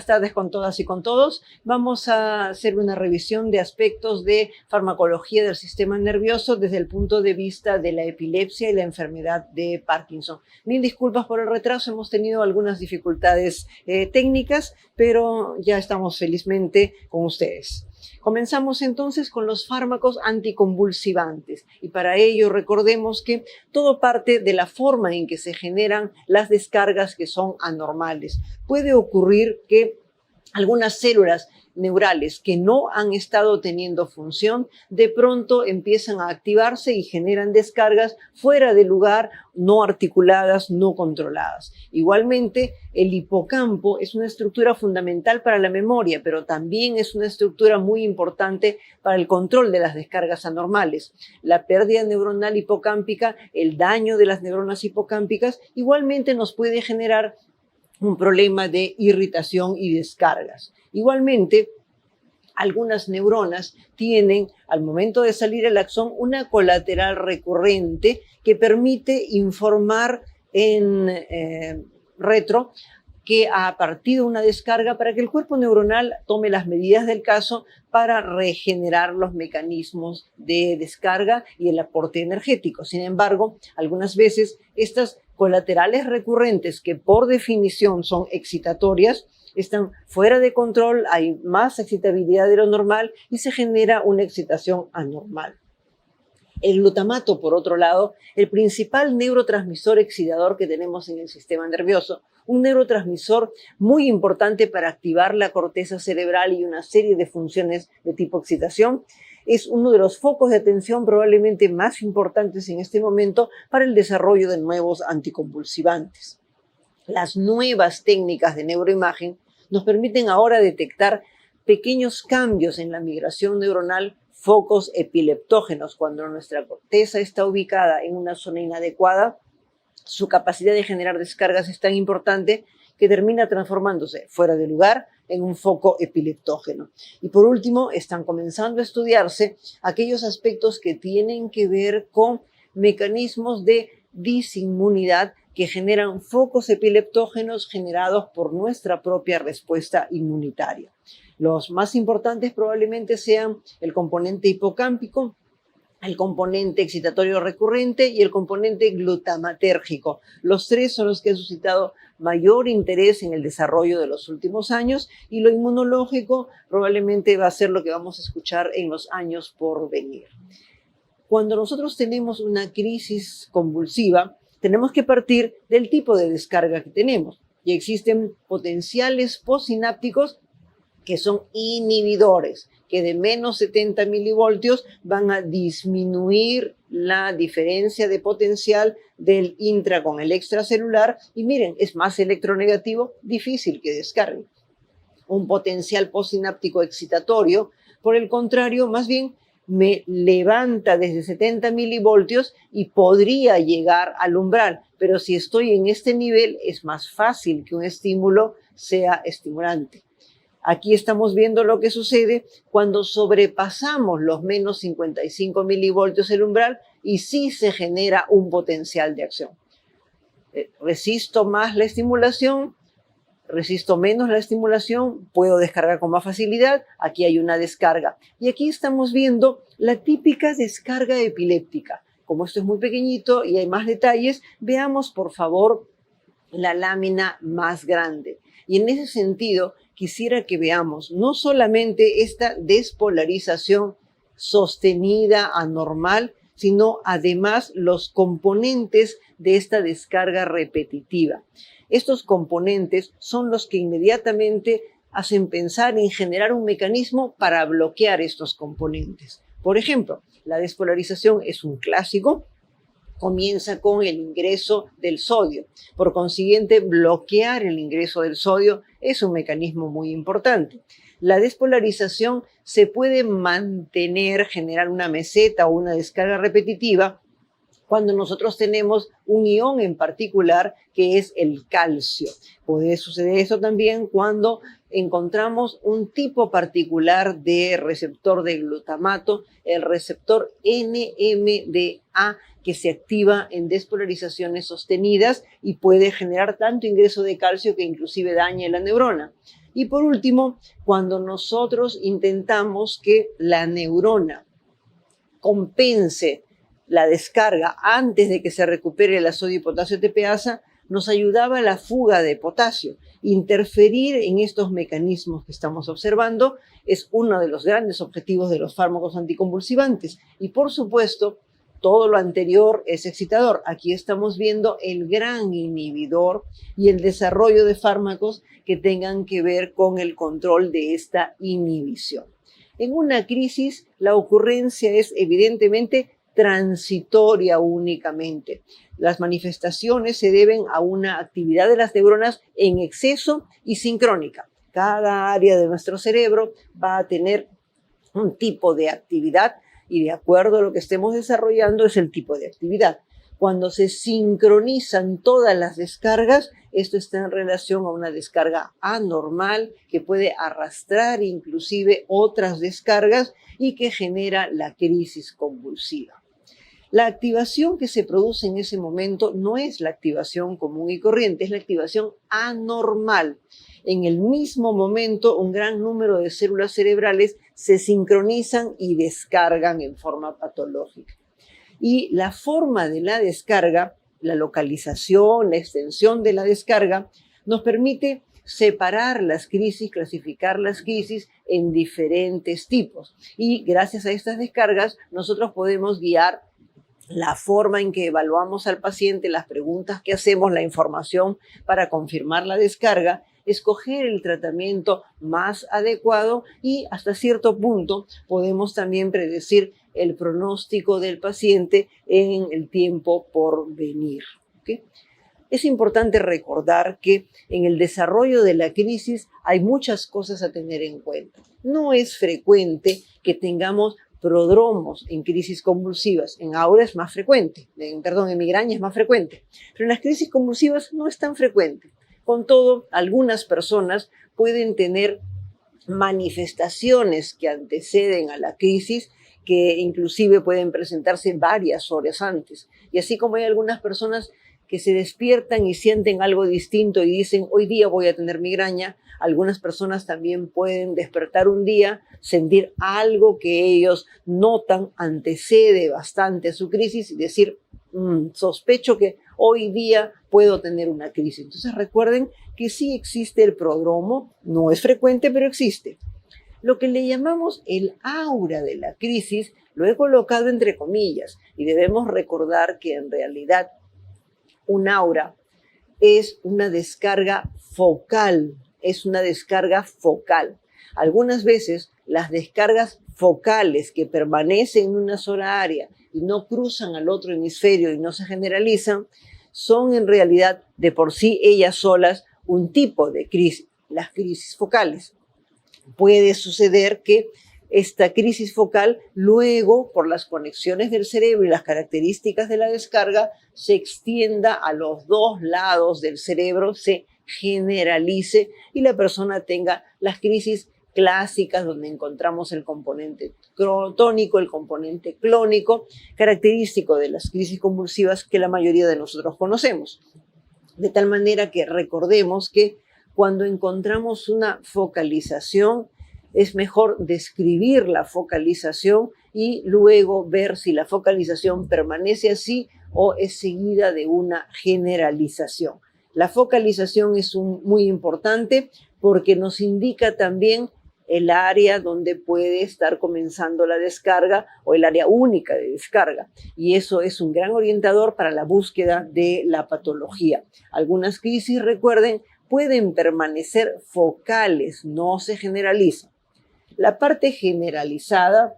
buenas tardes con todas y con todos. Vamos a hacer una revisión de aspectos de farmacología del sistema nervioso desde el punto de vista de la epilepsia y la enfermedad de Parkinson. Mil disculpas por el retraso, hemos tenido algunas dificultades técnicas, pero ya estamos felizmente con ustedes. Comenzamos entonces con los fármacos anticonvulsivantes y para ello recordemos que todo parte de la forma en que se generan las descargas que son anormales. Puede ocurrir que algunas células neurales que no han estado teniendo función, de pronto empiezan a activarse y generan descargas fuera de lugar, no articuladas, no controladas. Igualmente, el hipocampo es una estructura fundamental para la memoria, pero también es una estructura muy importante para el control de las descargas anormales. La pérdida neuronal hipocámpica, el daño de las neuronas hipocámpicas, igualmente nos puede generar un problema de irritación y descargas. Igualmente, algunas neuronas tienen, al momento de salir el axón, una colateral recurrente que permite informar en retro que ha partido una descarga para que el cuerpo neuronal tome las medidas del caso para regenerar los mecanismos de descarga y el aporte energético. Sin embargo, algunas veces estas colaterales recurrentes, que por definición son excitatorias, están fuera de control, hay más excitabilidad de lo normal y se genera una excitación anormal. El glutamato, por otro lado, el principal neurotransmisor excitador que tenemos en el sistema nervioso, un neurotransmisor muy importante para activar la corteza cerebral y una serie de funciones de tipo excitación, es uno de los focos de atención probablemente más importantes en este momento para el desarrollo de nuevos anticonvulsivantes. Las nuevas técnicas de neuroimagen nos permiten ahora detectar pequeños cambios en la migración neuronal, focos epileptógenos. Cuando nuestra corteza está ubicada en una zona inadecuada, su capacidad de generar descargas es tan importante que termina transformándose fuera de lugar en un foco epileptógeno. Y por último, están comenzando a estudiarse aquellos aspectos que tienen que ver con mecanismos de disinmunidad que generan focos epileptógenos generados por nuestra propia respuesta inmunitaria. Los más importantes probablemente sean el componente hipocámpico, el componente excitatorio recurrente y el componente glutamatérgico. Los tres son los que han suscitado mayor interés en el desarrollo de los últimos años y lo inmunológico probablemente va a ser lo que vamos a escuchar en los años por venir. Cuando nosotros tenemos una crisis convulsiva, tenemos que partir del tipo de descarga que tenemos. Y existen potenciales postsinápticos que son inhibidores, que de menos 70 milivoltios van a disminuir la diferencia de potencial del intra con el extracelular y miren, es más electronegativo, difícil que descargue. Un potencial postsináptico excitatorio, por el contrario, más bien me levanta desde 70 milivoltios y podría llegar al umbral, pero si estoy en este nivel es más fácil que un estímulo sea estimulante. Aquí estamos viendo lo que sucede cuando sobrepasamos los menos 55 milivoltios el umbral y sí se genera un potencial de acción. Resisto más la estimulación, resisto menos la estimulación, puedo descargar con más facilidad, aquí hay una descarga. Y aquí estamos viendo la típica descarga epiléptica. Como esto es muy pequeñito y hay más detalles, veamos por favor la lámina más grande. Y en ese sentido, quisiera que veamos no solamente esta despolarización sostenida anormal, sino además los componentes de esta descarga repetitiva. Estos componentes son los que inmediatamente hacen pensar en generar un mecanismo para bloquear estos componentes. Por ejemplo, la despolarización es un clásico. Comienza con el ingreso del sodio. Por consiguiente, bloquear el ingreso del sodio es un mecanismo muy importante. La despolarización se puede mantener, generar una meseta o una descarga repetitiva cuando nosotros tenemos un ion en particular que es el calcio. Puede suceder eso también cuando encontramos un tipo particular de receptor de glutamato, el receptor NMDA, que se activa en despolarizaciones sostenidas y puede generar tanto ingreso de calcio que inclusive daña la neurona. Y por último, cuando nosotros intentamos que la neurona compense la descarga antes de que se recupere la sodio y potasio TPasa, nos ayudaba la fuga de potasio. Interferir en estos mecanismos que estamos observando es uno de los grandes objetivos de los fármacos anticonvulsivantes. Y por supuesto, todo lo anterior es excitador. Aquí estamos viendo el gran inhibidor y el desarrollo de fármacos que tengan que ver con el control de esta inhibición. En una crisis, la ocurrencia es evidentemente transitoria únicamente. Las manifestaciones se deben a una actividad de las neuronas en exceso y sincrónica. Cada área de nuestro cerebro va a tener un tipo de actividad y de acuerdo a lo que estemos desarrollando es el tipo de actividad. Cuando se sincronizan todas las descargas, esto está en relación a una descarga anormal que puede arrastrar inclusive otras descargas y que genera la crisis convulsiva. La activación que se produce en ese momento no es la activación común y corriente, es la activación anormal. En el mismo momento, un gran número de células cerebrales se sincronizan y descargan en forma patológica. Y la forma de la descarga, la localización, la extensión de la descarga, nos permite separar las crisis, clasificar las crisis en diferentes tipos. Y gracias a estas descargas, nosotros podemos guiar la forma en que evaluamos al paciente, las preguntas que hacemos, la información para confirmar la descarga, escoger el tratamiento más adecuado y hasta cierto punto podemos también predecir el pronóstico del paciente en el tiempo por venir. ¿Okay? Es importante recordar que en el desarrollo de la crisis hay muchas cosas a tener en cuenta. No es frecuente que tengamos prodromos en crisis convulsivas. En aura es más frecuente, en migraña es más frecuente, pero en las crisis convulsivas no es tan frecuente. Con todo, algunas personas pueden tener manifestaciones que anteceden a la crisis que inclusive pueden presentarse varias horas antes. Y así como hay algunas personas que se despiertan y sienten algo distinto y dicen, hoy día voy a tener migraña, algunas personas también pueden despertar un día, sentir algo que ellos notan antecede bastante a su crisis y decir, sospecho que hoy día puedo tener una crisis. Entonces recuerden que sí existe el prodromo, no es frecuente, pero existe. Lo que le llamamos el aura de la crisis, lo he colocado entre comillas y debemos recordar que en realidad un aura es una descarga focal, Algunas veces las descargas focales que permanecen en una sola área y no cruzan al otro hemisferio y no se generalizan, son en realidad de por sí ellas solas un tipo de crisis, las crisis focales. Puede suceder que esta crisis focal luego, por las conexiones del cerebro y las características de la descarga, se extienda a los dos lados del cerebro, se generalice y la persona tenga las crisis clásicas donde encontramos el componente tónico, el componente clónico, característico de las crisis convulsivas que la mayoría de nosotros conocemos. De tal manera que recordemos que cuando encontramos una focalización, es mejor describir la focalización y luego ver si la focalización permanece así o es seguida de una generalización. La focalización es muy importante porque nos indica también el área donde puede estar comenzando la descarga o el área única de descarga. Y eso es un gran orientador para la búsqueda de la patología. Algunas crisis, recuerden, pueden permanecer focales, no se generalizan. La parte generalizada,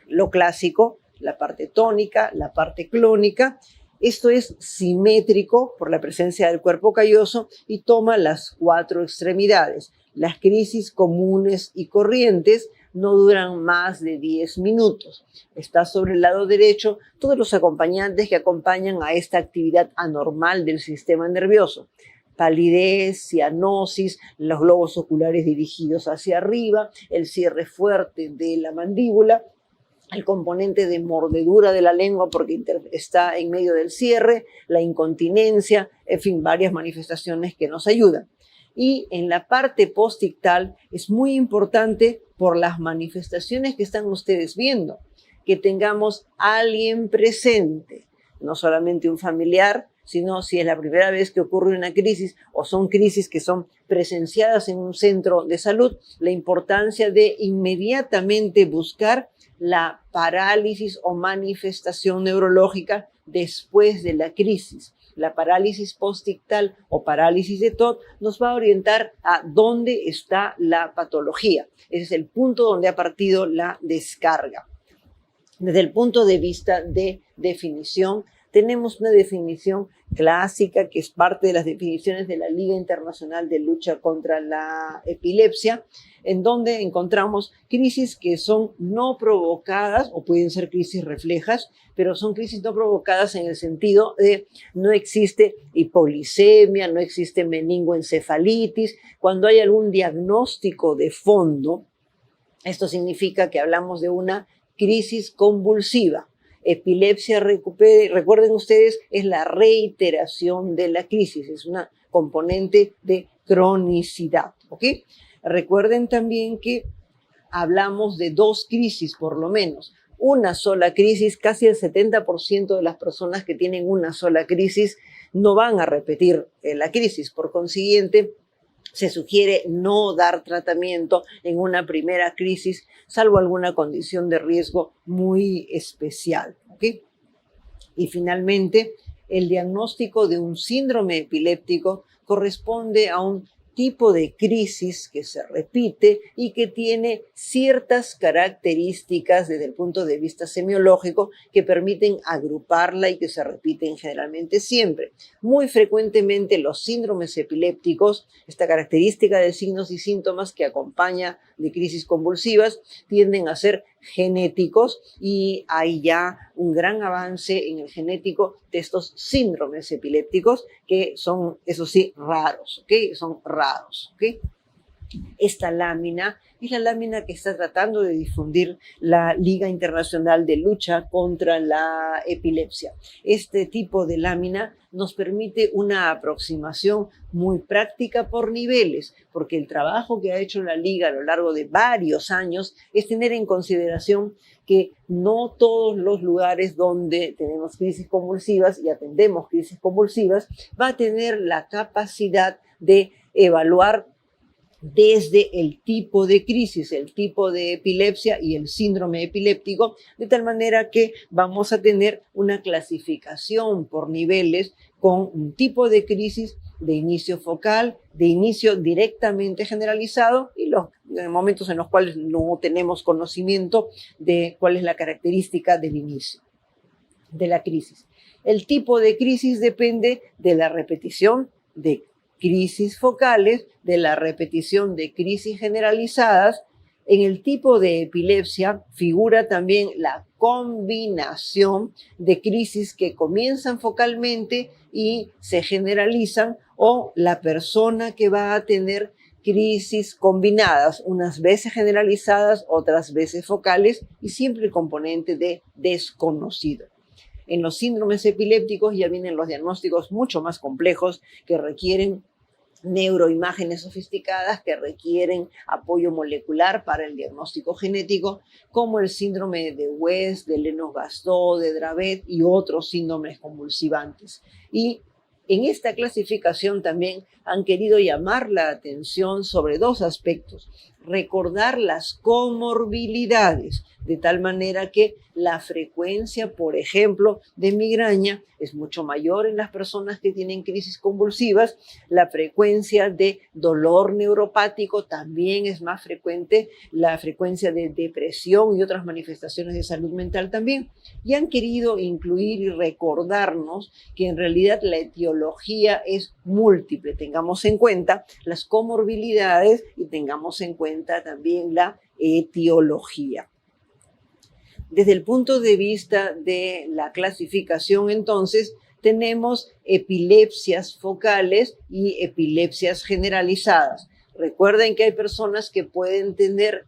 lo clásico, la parte tónica, la parte clónica, esto es simétrico por la presencia del cuerpo calloso y toma las 4 extremidades. Las crisis comunes y corrientes no duran más de 10 minutos. Está sobre el lado derecho todos los acompañantes que acompañan a esta actividad anormal del sistema nervioso. Palidez, cianosis, los globos oculares dirigidos hacia arriba, el cierre fuerte de la mandíbula, el componente de mordedura de la lengua porque está en medio del cierre, la incontinencia, en fin, varias manifestaciones que nos ayudan. Y en la parte postictal es muy importante por las manifestaciones que están ustedes viendo, que tengamos alguien presente, no solamente un familiar, sino si es la primera vez que ocurre una crisis o son crisis que son presenciadas en un centro de salud, la importancia de inmediatamente buscar la parálisis o manifestación neurológica después de la crisis. La parálisis postictal o parálisis de TOD nos va a orientar a dónde está la patología. Ese es el punto donde ha partido la descarga. Desde el punto de vista de definición, tenemos una definición clásica que es parte de las definiciones de la Liga Internacional de Lucha contra la Epilepsia, en donde encontramos crisis que son no provocadas o pueden ser crisis reflejas, pero son crisis no provocadas en el sentido de no existe hipoglicemia, no existe meningoencefalitis. Cuando hay algún diagnóstico de fondo, esto significa que hablamos de una crisis convulsiva. Epilepsia, recuerden ustedes, es la reiteración de la crisis, es una componente de cronicidad, ¿ok? Recuerden también que hablamos de dos crisis por lo menos. Una sola crisis, casi el 70% de las personas que tienen una sola crisis no van a repetir la crisis. Por consiguiente, se sugiere no dar tratamiento en una primera crisis, salvo alguna condición de riesgo muy especial, ¿ok? Y finalmente, el diagnóstico de un síndrome epiléptico corresponde a un tipo de crisis que se repite y que tiene ciertas características desde el punto de vista semiológico que permiten agruparla y que se repiten generalmente siempre. Muy frecuentemente los síndromes epilépticos, esta característica de signos y síntomas que acompaña de crisis convulsivas, tienden a ser genéticos y hay ya un gran avance en el genético de estos síndromes epilépticos que son, eso sí, raros, ¿ok? Son raros, ¿ok? Esta lámina es la lámina que está tratando de difundir la Liga Internacional de Lucha contra la Epilepsia. Este tipo de lámina nos permite una aproximación muy práctica por niveles, porque el trabajo que ha hecho la Liga a lo largo de varios años es tener en consideración que no todos los lugares donde tenemos crisis convulsivas y atendemos crisis convulsivas va a tener la capacidad de evaluar desde el tipo de crisis, el tipo de epilepsia y el síndrome epiléptico, de tal manera que vamos a tener una clasificación por niveles con un tipo de crisis de inicio focal, de inicio directamente generalizado y los momentos en los cuales no tenemos conocimiento de cuál es la característica del inicio de la crisis. El tipo de crisis depende de la repetición de crisis focales, de la repetición de crisis generalizadas. En el tipo de epilepsia figura también la combinación de crisis que comienzan focalmente y se generalizan, o la persona que va a tener crisis combinadas, unas veces generalizadas, otras veces focales, y siempre el componente de desconocido. En los síndromes epilépticos ya vienen los diagnósticos mucho más complejos que requieren neuroimágenes sofisticadas, que requieren apoyo molecular para el diagnóstico genético, como el síndrome de West, de Lennox-Gastaut, de Dravet y otros síndromes convulsivantes. Y en esta clasificación también han querido llamar la atención sobre dos aspectos: recordar las comorbilidades, de tal manera que la frecuencia, por ejemplo, de migraña es mucho mayor en las personas que tienen crisis convulsivas, la frecuencia de dolor neuropático también es más frecuente, la frecuencia de depresión y otras manifestaciones de salud mental también, y han querido incluir y recordarnos que en realidad la etiología es múltiple. Tengamos en cuenta las comorbilidades y tengamos en cuenta también la etiología. Desde el punto de vista de la clasificación, entonces, tenemos epilepsias focales y epilepsias generalizadas. Recuerden que hay personas que pueden tener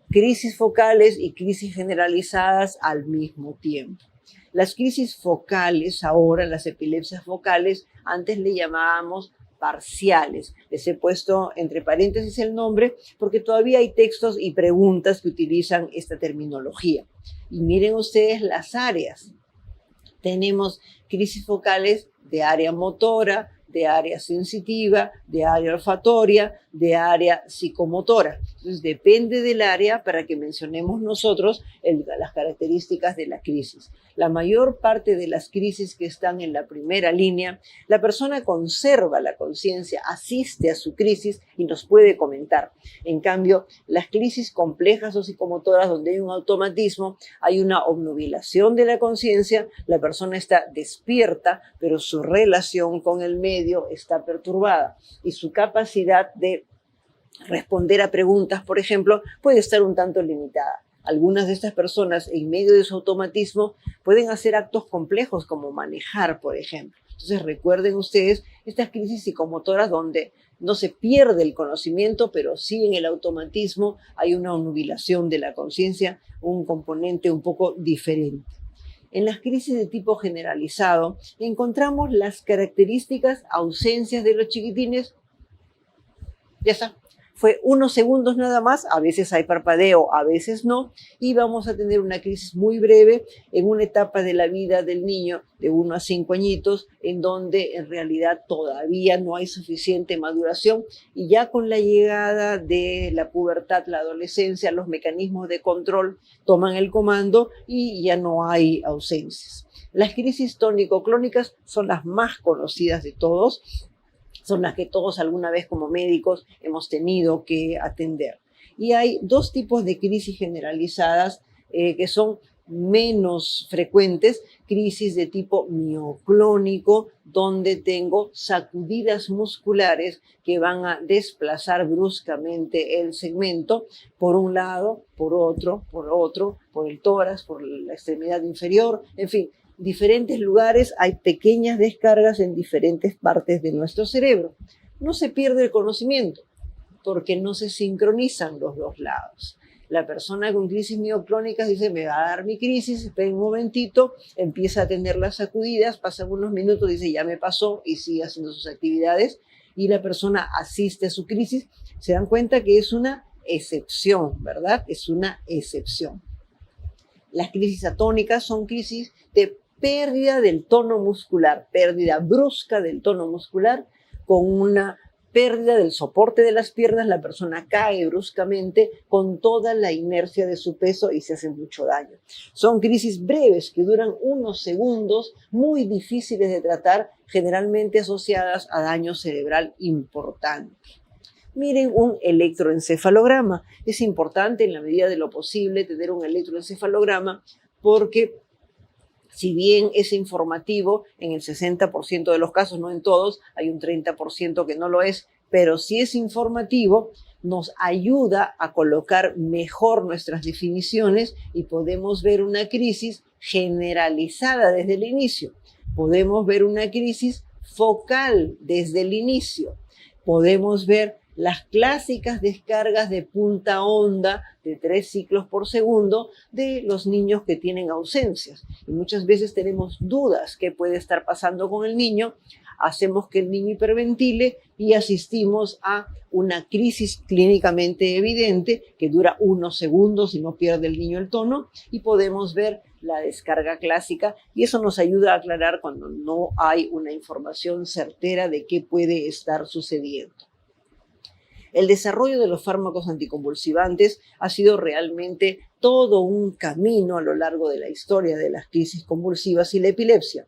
crisis focales y crisis generalizadas al mismo tiempo. Las crisis focales, ahora las epilepsias focales, antes le llamábamos parciales. Les he puesto entre paréntesis el nombre porque todavía hay textos y preguntas que utilizan esta terminología. Y miren ustedes las áreas. Tenemos crisis focales de área motora, de área sensitiva, de área olfatoria, de área psicomotora. Entonces, depende del área para que mencionemos nosotros las características de la crisis. La mayor parte de las crisis que están en la primera línea, la persona conserva la conciencia, asiste a su crisis y nos puede comentar. En cambio, las crisis complejas o psicomotoras, donde hay un automatismo, hay una obnubilación de la conciencia, la persona está despierta, pero su relación con el medio está perturbada y su capacidad de responder a preguntas, por ejemplo, puede estar un tanto limitada. Algunas de estas personas, en medio de su automatismo, pueden hacer actos complejos como manejar, por ejemplo. Entonces, recuerden ustedes estas crisis psicomotoras donde no se pierde el conocimiento, pero sí en el automatismo hay una obnubilación de la conciencia, un componente un poco diferente. En las crisis de tipo generalizado encontramos las características ausencias de los chiquitines. Ya está. Fue unos segundos nada más, a veces hay parpadeo, a veces no, y vamos a tener una crisis muy breve en una etapa de la vida del niño de 1 a 5 añitos, en donde en realidad todavía no hay suficiente maduración y ya con la llegada de la pubertad, la adolescencia, los mecanismos de control toman el comando y ya no hay ausencias. Las crisis tónico-clónicas son las más conocidas de todos. Son las que todos alguna vez como médicos hemos tenido que atender. Y hay dos tipos de crisis generalizadas que son menos frecuentes, crisis de tipo mioclónico, donde tengo sacudidas musculares que van a desplazar bruscamente el segmento por un lado, por otro, por el tórax, por la extremidad inferior, en fin, diferentes lugares, hay pequeñas descargas en diferentes partes de nuestro cerebro. No se pierde el conocimiento porque no se sincronizan los dos lados. La persona con crisis mioclónicas dice, me va a dar mi crisis, espera un momentito, empieza a tener las sacudidas, pasan unos minutos, dice, ya me pasó y sigue haciendo sus actividades y la persona asiste a su crisis. Se dan cuenta que es una excepción, ¿verdad? Es una excepción. Las crisis atónicas son crisis de pérdida del tono muscular, pérdida brusca del tono muscular, con una pérdida del soporte de las piernas, la persona cae bruscamente con toda la inercia de su peso y se hace mucho daño. Son crisis breves que duran unos segundos, muy difíciles de tratar, generalmente asociadas a daño cerebral importante. Miren un electroencefalograma. Es importante en la medida de lo posible tener un electroencefalograma porque si bien es informativo en el 60% de los casos, no en todos, hay un 30% que no lo es, pero si es informativo, nos ayuda a colocar mejor nuestras definiciones y podemos ver una crisis generalizada desde el inicio. Podemos ver una crisis focal desde el inicio. Podemos ver las clásicas descargas de punta onda de 3 ciclos por segundo de los niños que tienen ausencias. Y muchas veces tenemos dudas qué puede estar pasando con el niño, hacemos que el niño hiperventile y asistimos a una crisis clínicamente evidente que dura unos segundos y no pierde el niño el tono y podemos ver la descarga clásica y eso nos ayuda a aclarar cuando no hay una información certera de qué puede estar sucediendo. El desarrollo de los fármacos anticonvulsivantes ha sido realmente todo un camino a lo largo de la historia de las crisis convulsivas y la epilepsia.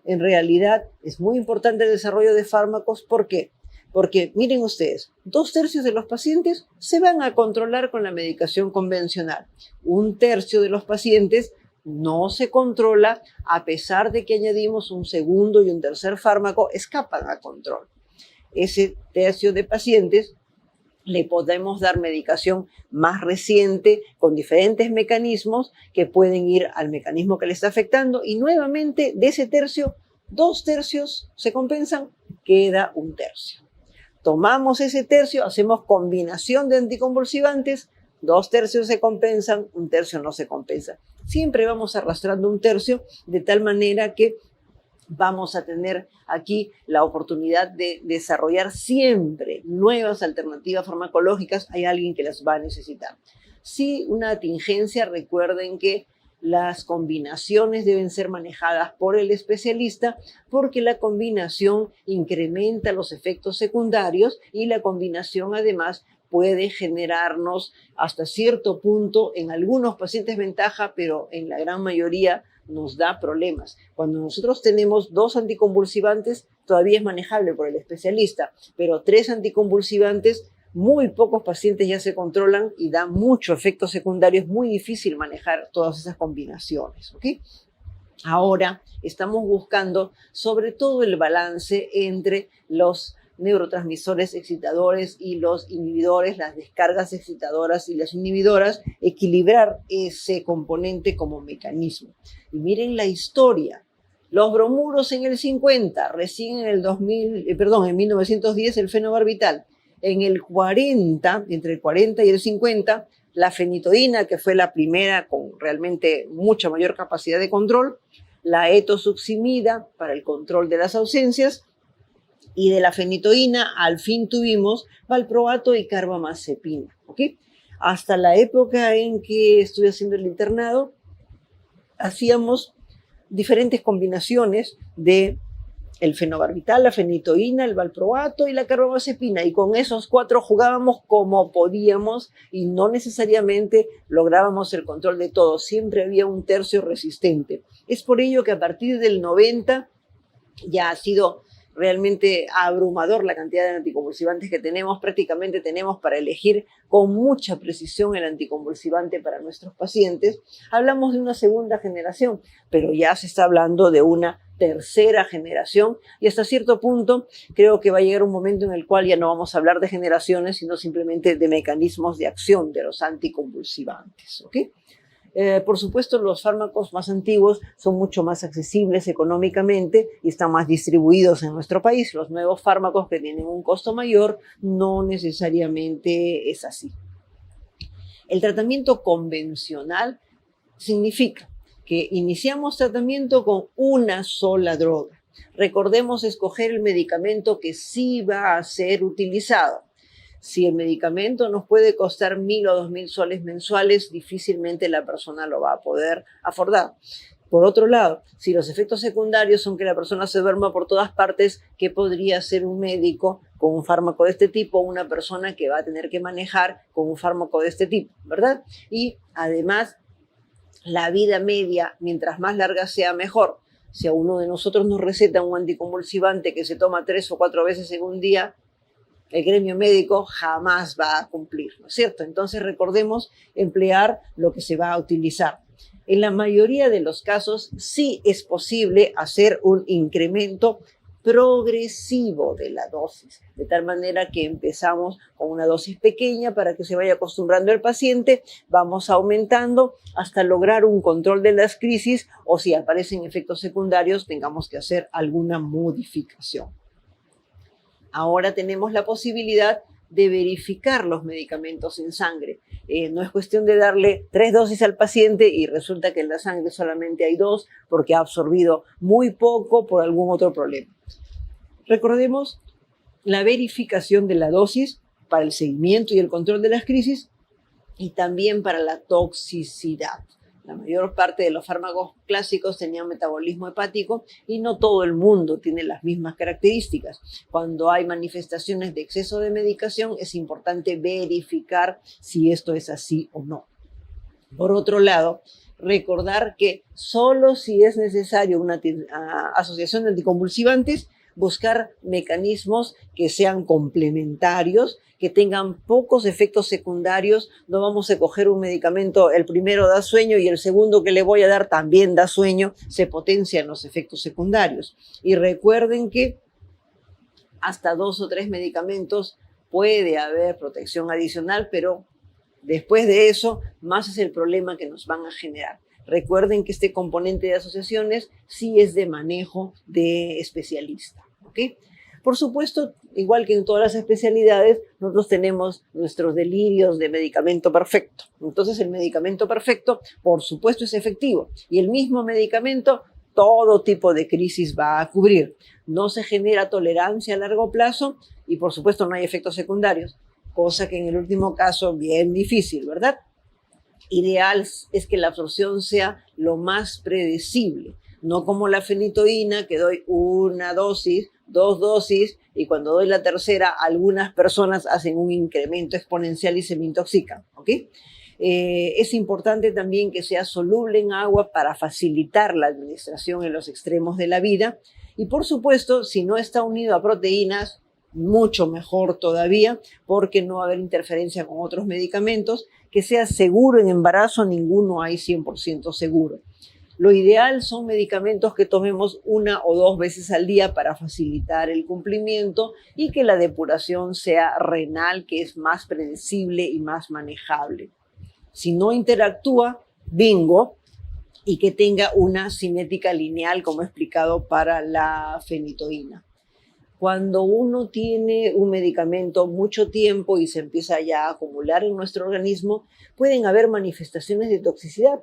En realidad es muy importante el desarrollo de fármacos. ¿Por qué? Porque miren ustedes, 2/3 de los pacientes se van a controlar con la medicación convencional. 1/3 de los pacientes no se controla a pesar de que añadimos un segundo y un tercer fármaco, escapan a control. Ese tercio de pacientes le podemos dar medicación más reciente con diferentes mecanismos que pueden ir al mecanismo que le está afectando y nuevamente de ese tercio, 2/3 se compensan, queda 1/3. Tomamos ese tercio, hacemos combinación de anticonvulsivantes, 2/3 se compensan, 1/3 no se compensa. Siempre vamos arrastrando 1/3 de tal manera que vamos a tener aquí la oportunidad de desarrollar siempre nuevas alternativas farmacológicas. Hay alguien que las va a necesitar. Si una contingencia, recuerden que las combinaciones deben ser manejadas por el especialista porque la combinación incrementa los efectos secundarios y la combinación además puede generarnos hasta cierto punto en algunos pacientes ventaja, pero en la gran mayoría nos da problemas. Cuando nosotros tenemos 2 anticonvulsivantes, todavía es manejable por el especialista, pero 3 anticonvulsivantes, muy pocos pacientes ya se controlan y da mucho efecto secundario. Es muy difícil manejar todas esas combinaciones, ¿ok? Ahora estamos buscando sobre todo el balance entre los neurotransmisores excitadores y los inhibidores, las descargas excitadoras y las inhibidoras, equilibrar ese componente como mecanismo. Y miren la historia. Los bromuros en el 50, recién en el 1910 el fenobarbital. En el 40, entre el 40 y el 50, la fenitoína, que fue la primera con realmente mucha mayor capacidad de control, la etosuximida para el control de las ausencias, y de la fenitoína al fin tuvimos valproato y carbamazepina, ¿ok? Hasta la época en que estuve haciendo el internado, hacíamos diferentes combinaciones de el fenobarbital, la fenitoína, el valproato y la carbamazepina, y con esos 4 jugábamos como podíamos y no necesariamente lográbamos el control de todo, siempre había un tercio resistente. Es por ello que a partir del 90 ya ha sido realmente abrumador la cantidad de anticonvulsivantes que tenemos. Prácticamente tenemos para elegir con mucha precisión el anticonvulsivante para nuestros pacientes. Hablamos de una segunda generación, pero ya se está hablando de una tercera generación, y hasta cierto punto creo que va a llegar un momento en el cual ya no vamos a hablar de generaciones, sino simplemente de mecanismos de acción de los anticonvulsivantes, ¿ok? Por supuesto, los fármacos más antiguos son mucho más accesibles económicamente y están más distribuidos en nuestro país. Los nuevos fármacos que tienen un costo mayor no necesariamente es así. El tratamiento convencional significa que iniciamos tratamiento con una sola droga. Recordemos escoger el medicamento que sí va a ser utilizado. Si el medicamento nos puede costar 1.000 o 2.000 soles mensuales, difícilmente la persona lo va a poder afordar. Por otro lado, si los efectos secundarios son que la persona se duerma por todas partes, ¿qué podría hacer un médico con un fármaco de este tipo? Una persona que va a tener que manejar con un fármaco de este tipo, ¿verdad? Y además, la vida media, mientras más larga sea, mejor. Si a uno de nosotros nos receta un anticonvulsivante que se toma 3 o 4 veces en un día, el gremio médico jamás va a cumplir, ¿no es cierto? Entonces recordemos emplear lo que se va a utilizar. En la mayoría de los casos sí es posible hacer un incremento progresivo de la dosis, de tal manera que empezamos con una dosis pequeña para que se vaya acostumbrando el paciente, vamos aumentando hasta lograr un control de las crisis, o si aparecen efectos secundarios tengamos que hacer alguna modificación. Ahora tenemos la posibilidad de verificar los medicamentos en sangre. No es cuestión de darle 3 dosis al paciente y resulta que en la sangre solamente hay 2 porque ha absorbido muy poco por algún otro problema. Recordemos la verificación de la dosis para el seguimiento y el control de las crisis y también para la toxicidad. La mayor parte de los fármacos clásicos tenían metabolismo hepático y no todo el mundo tiene las mismas características. Cuando hay manifestaciones de exceso de medicación, es importante verificar si esto es así o no. Por otro lado, recordar que solo si es necesario una asociación de anticonvulsivantes, buscar mecanismos que sean complementarios, que tengan pocos efectos secundarios. No vamos a coger un medicamento, el primero da sueño y el segundo que le voy a dar también da sueño, se potencian los efectos secundarios. Y recuerden que hasta 2 o 3 medicamentos puede haber protección adicional, pero después de eso, más es el problema que nos van a generar. Recuerden que este componente de asociaciones sí es de manejo de especialista, ¿ok? Por supuesto, igual que en todas las especialidades, nosotros tenemos nuestros delirios de medicamento perfecto. Entonces, el medicamento perfecto, por supuesto, es efectivo. Y el mismo medicamento todo tipo de crisis va a cubrir. No se genera tolerancia a largo plazo y por supuesto no hay efectos secundarios, cosa que en el último caso bien difícil, ¿verdad? Ideal es que la absorción sea lo más predecible, no como la fenitoína, que doy una dosis, dos dosis, y cuando doy la tercera, algunas personas hacen un incremento exponencial y se me intoxican, ¿ok? Es importante también que sea soluble en agua para facilitar la administración en los extremos de la vida. Y por supuesto, si no está unido a proteínas, mucho mejor todavía, porque no va a haber interferencia con otros medicamentos. Que sea seguro en embarazo, ninguno hay 100% seguro. Lo ideal son medicamentos que tomemos una o dos veces al día para facilitar el cumplimiento y que la depuración sea renal, que es más predecible y más manejable. Si no interactúa, bingo, y que tenga una cinética lineal, como he explicado para la fenitoína. Cuando uno tiene un medicamento mucho tiempo y se empieza ya a acumular en nuestro organismo, pueden haber manifestaciones de toxicidad.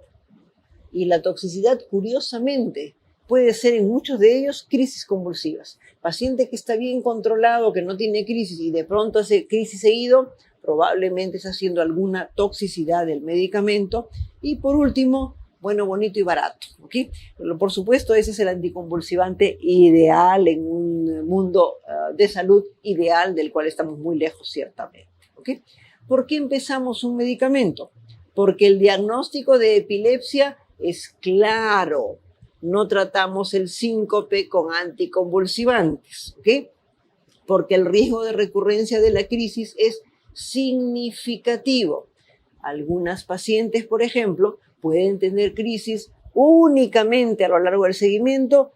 Y la toxicidad, curiosamente, puede ser en muchos de ellos crisis convulsivas. Paciente que está bien controlado, que no tiene crisis y de pronto hace crisis seguido, probablemente está haciendo alguna toxicidad del medicamento. Y por último, bueno, bonito y barato, ¿ok? Pero por supuesto, ese es el anticonvulsivante ideal en un mundo de salud ideal del cual estamos muy lejos, ciertamente, ¿ok? ¿Por qué empezamos un medicamento? Porque el diagnóstico de epilepsia es claro. No tratamos el síncope con anticonvulsivantes, ¿ok? Porque el riesgo de recurrencia de la crisis es significativo. Algunas pacientes, por ejemplo, pueden tener crisis únicamente a lo largo del seguimiento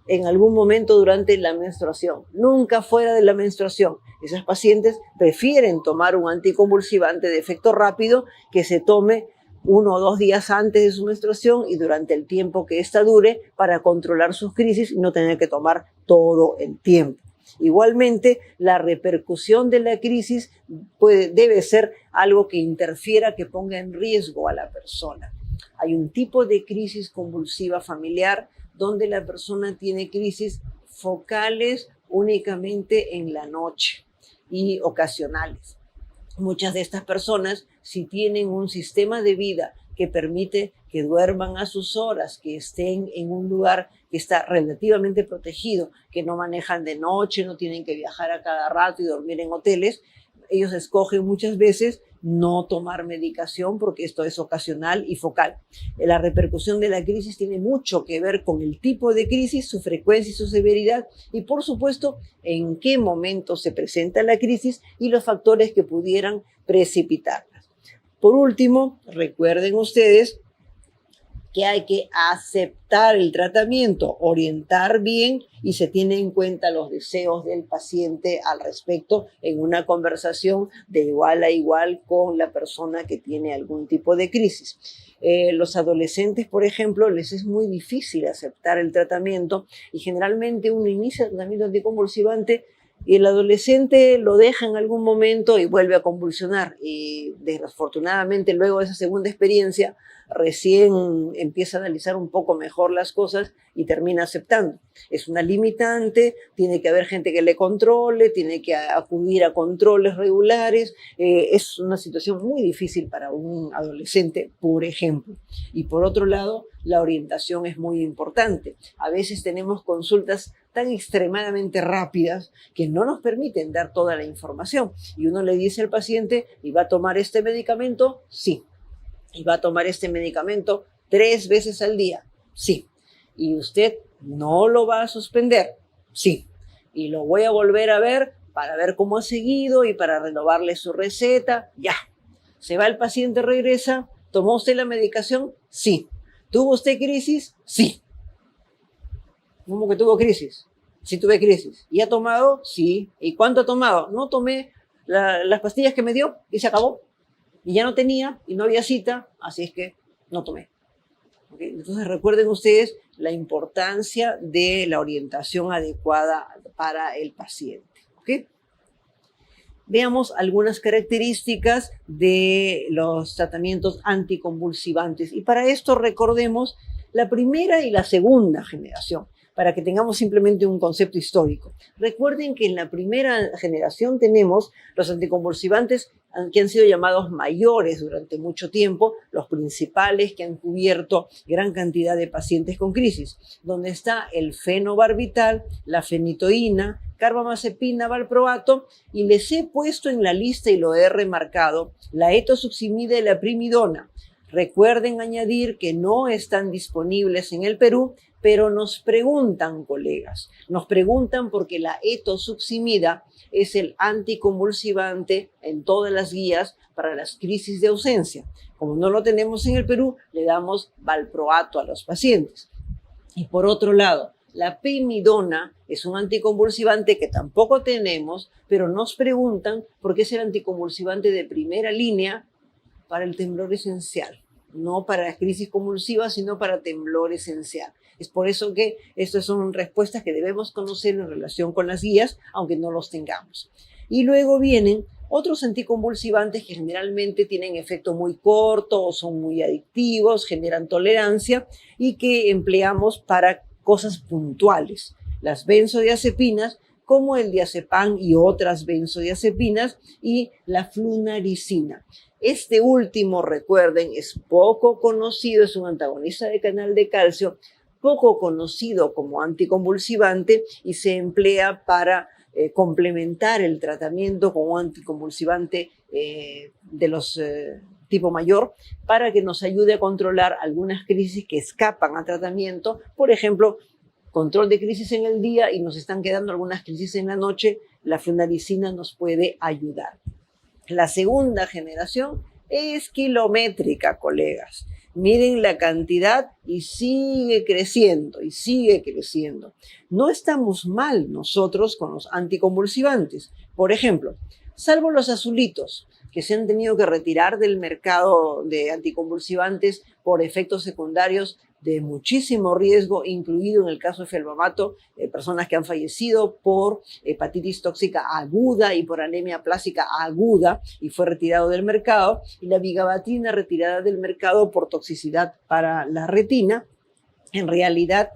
en algún momento durante la menstruación, nunca fuera de la menstruación. Esas pacientes prefieren tomar un anticonvulsivante de efecto rápido que se tome 1 o 2 días antes de su menstruación y durante el tiempo que ésta dure para controlar sus crisis y no tener que tomar todo el tiempo. Igualmente, la repercusión de la crisis debe ser algo que interfiera, que ponga en riesgo a la persona. Hay un tipo de crisis convulsiva familiar donde la persona tiene crisis focales únicamente en la noche y ocasionales. Muchas de estas personas, si tienen un sistema de vida que permite que duerman a sus horas, que estén en un lugar que está relativamente protegido, que no manejan de noche, no tienen que viajar a cada rato y dormir en hoteles, ellos escogen muchas veces no tomar medicación porque esto es ocasional y focal. La repercusión de la crisis tiene mucho que ver con el tipo de crisis, su frecuencia y su severidad y, por supuesto, en qué momento se presenta la crisis y los factores que pudieran precipitarlas. Por último, recuerden ustedes que hay que aceptar el tratamiento, orientar bien y se tienen en cuenta los deseos del paciente al respecto en una conversación de igual a igual con la persona que tiene algún tipo de crisis. Los adolescentes, por ejemplo, les es muy difícil aceptar el tratamiento y generalmente uno inicia el tratamiento anticonvulsivante y el adolescente lo deja en algún momento y vuelve a convulsionar. Y desafortunadamente luego de esa segunda experiencia recién empieza a analizar un poco mejor las cosas y termina aceptando. Es una limitante, tiene que haber gente que le controle, tiene que acudir a controles regulares. Es una situación muy difícil para un adolescente, por ejemplo. Y por otro lado, la orientación es muy importante. A veces tenemos consultas tan extremadamente rápidas que no nos permiten dar toda la información. Y uno le dice al paciente, ¿y va a tomar este medicamento? Sí. ¿Y va a tomar este medicamento 3 veces al día? Sí. ¿Y usted no lo va a suspender? Sí. ¿Y lo voy a volver a ver para ver cómo ha seguido y para renovarle su receta? Ya. ¿Se va el paciente, regresa? ¿Tomó usted la medicación? Sí. ¿Tuvo usted crisis? Sí. ¿Cómo que tuvo crisis? Sí, tuve crisis. ¿Y ha tomado? Sí. ¿Y cuánto ha tomado? No tomé las pastillas que me dio y se acabó. Y ya no tenía y no había cita, así es que no tomé. ¿Okay? Entonces recuerden ustedes la importancia de la orientación adecuada para el paciente. ¿Okay? Veamos algunas características de los tratamientos anticonvulsivantes. Y para esto recordemos La primera y la segunda generación, para que tengamos simplemente un concepto histórico. Recuerden que en la primera generación tenemos los anticonvulsivantes que han sido llamados mayores durante mucho tiempo, los principales que han cubierto gran cantidad de pacientes con crisis, donde está el fenobarbital, la fenitoína, carbamazepina, valproato, y les he puesto en la lista y lo he remarcado la etosuximida y la primidona. Recuerden añadir que no están disponibles en el Perú, pero nos preguntan, colegas, nos preguntan porque la etosuximida es el anticonvulsivante en todas las guías para las crisis de ausencia. Como no lo tenemos en el Perú, le damos valproato a los pacientes. Y por otro lado, la primidona es un anticonvulsivante que tampoco tenemos, pero nos preguntan por qué es el anticonvulsivante de primera línea para el temblor esencial. No para crisis convulsivas, sino para temblor esencial. Es por eso que estas son respuestas que debemos conocer en relación con las guías, aunque no los tengamos. Y luego vienen otros anticonvulsivantes que generalmente tienen efecto muy corto o son muy adictivos, generan tolerancia y que empleamos para cosas puntuales. Las benzodiazepinas, como el diazepam y otras benzodiazepinas, y la flunaricina. Este último, recuerden, es poco conocido, es un antagonista de canal de calcio, poco conocido como anticonvulsivante y se emplea para complementar el tratamiento con un anticonvulsivante de los tipo mayor para que nos ayude a controlar algunas crisis que escapan a tratamiento. Por ejemplo, control de crisis en el día y nos están quedando algunas crisis en la noche, la flunaricina nos puede ayudar. La segunda generación es kilométrica, colegas. Miren la cantidad y sigue creciendo, y sigue creciendo. No estamos mal nosotros con los anticonvulsivantes. Por ejemplo, salvo los azulitos, que se han tenido que retirar del mercado de anticonvulsivantes por efectos secundarios de muchísimo riesgo, incluido en el caso de felbamato, personas que han fallecido por hepatitis tóxica aguda y por anemia plástica aguda y fue retirado del mercado, y la vigabatrina retirada del mercado por toxicidad para la retina. En realidad,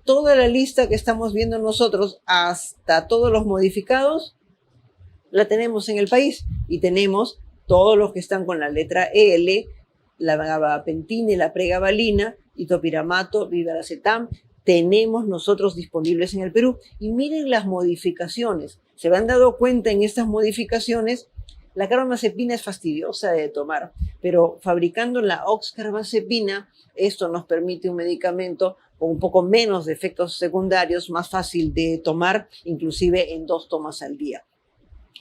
toda la lista que estamos viendo nosotros, hasta todos los modificados, la tenemos en el país y tenemos todos los que están con la letra L, la gabapentina y la pregabalina, y topiramato, vivaracetam, tenemos nosotros disponibles en el Perú. Y miren las modificaciones. ¿Se han dado cuenta en estas modificaciones? La carbamazepina es fastidiosa de tomar, pero fabricando la oxcarbazepina, esto nos permite un medicamento con un poco menos de efectos secundarios, más fácil de tomar, inclusive en 2 tomas al día.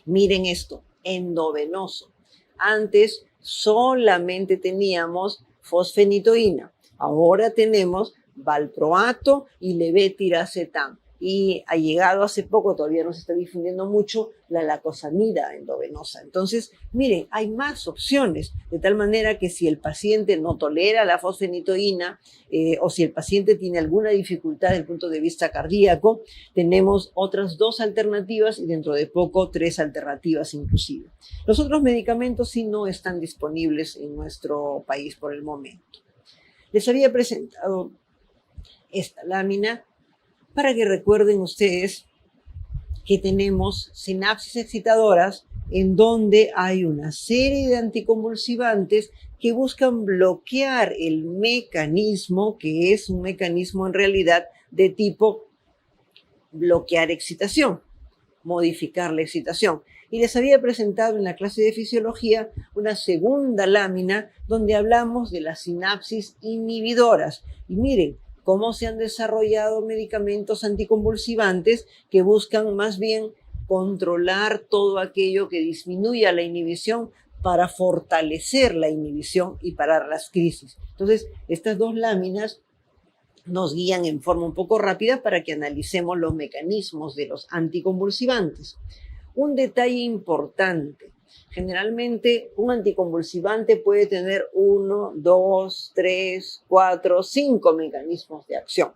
Miren esto, endovenoso. Antes solamente teníamos fosfenitoína. Ahora tenemos valproato y levetiracetam. Y ha llegado hace poco, todavía no se está difundiendo mucho, la lacosamida endovenosa. Entonces, miren, hay más opciones, de tal manera que si el paciente no tolera la fosfenitoína o si el paciente tiene alguna dificultad desde el punto de vista cardíaco, tenemos otras 2 alternativas y dentro de poco 3 alternativas inclusive. Los otros medicamentos sí no están disponibles en nuestro país por el momento. Les había presentado esta lámina para que recuerden ustedes que tenemos sinapsis excitadoras en donde hay una serie de anticonvulsivantes que buscan bloquear el mecanismo, que es un mecanismo en realidad de tipo bloquear excitación, modificar la excitación. Y les había presentado en la clase de fisiología una segunda lámina donde hablamos de las sinapsis inhibidoras. Y miren cómo se han desarrollado medicamentos anticonvulsivantes que buscan más bien controlar todo aquello que disminuya la inhibición para fortalecer la inhibición y parar las crisis. Entonces, estas 2 láminas nos guían en forma un poco rápida para que analicemos los mecanismos de los anticonvulsivantes. Un detalle importante. Generalmente un anticonvulsivante puede tener 1, 2, 3, 4, 5 mecanismos de acción.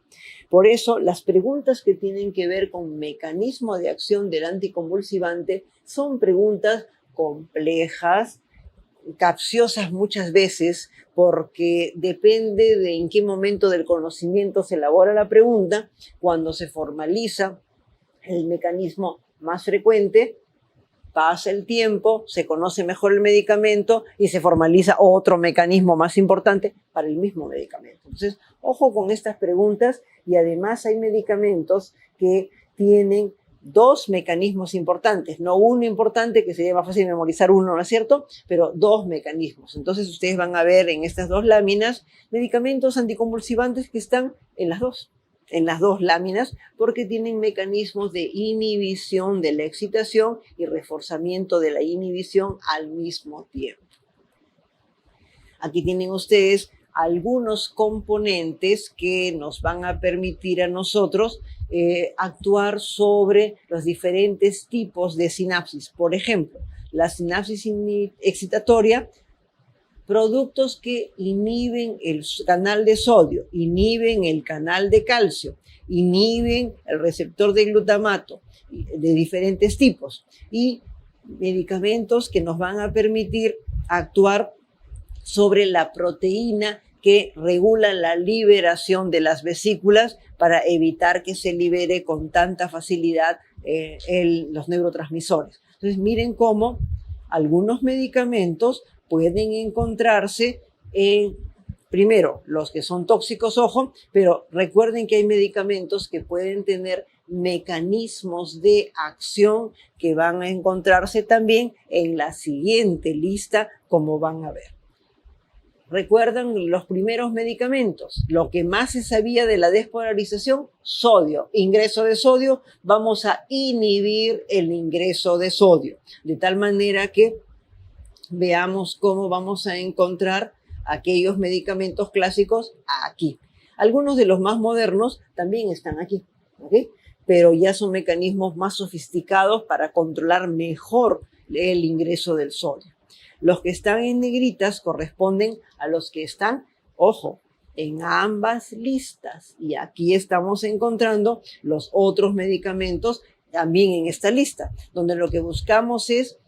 Por eso las preguntas que tienen que ver con mecanismo de acción del anticonvulsivante son preguntas complejas, capciosas muchas veces porque depende de en qué momento del conocimiento se elabora la pregunta. Cuando se formaliza el mecanismo más frecuente, pasa el tiempo, se conoce mejor el medicamento y se formaliza otro mecanismo más importante para el mismo medicamento. Entonces, ojo con estas preguntas, y además hay medicamentos que tienen dos mecanismos importantes, no uno importante, que sería más fácil memorizar uno, ¿no es cierto? Pero dos mecanismos. Entonces ustedes van a ver en estas dos láminas medicamentos anticonvulsivantes que están en las dos láminas, porque tienen mecanismos de inhibición de la excitación y reforzamiento de la inhibición al mismo tiempo. Aquí tienen ustedes algunos componentes que nos van a permitir a nosotros actuar sobre los diferentes tipos de sinapsis. Por ejemplo, la sinapsis excitatoria, productos que inhiben el canal de sodio, inhiben el canal de calcio, inhiben el receptor de glutamato de diferentes tipos, y medicamentos que nos van a permitir actuar sobre la proteína que regula la liberación de las vesículas para evitar que se libere con tanta facilidad los neurotransmisores. Entonces, miren cómo algunos medicamentos pueden encontrarse primero, los que son tóxicos, ojo, pero recuerden que hay medicamentos que pueden tener mecanismos de acción que van a encontrarse también en la siguiente lista, como van a ver. ¿Recuerdan los primeros medicamentos? Lo que más se sabía de la despolarización, sodio, ingreso de sodio, vamos a inhibir el ingreso de sodio, de tal manera que veamos cómo vamos a encontrar aquellos medicamentos clásicos aquí. Algunos de los más modernos también están aquí, ¿ok? Pero ya son mecanismos más sofisticados para controlar mejor el ingreso del sodio. Los que están en negritas corresponden a los que están, ojo, en ambas listas. Y aquí estamos encontrando los otros medicamentos también en esta lista, donde lo que buscamos es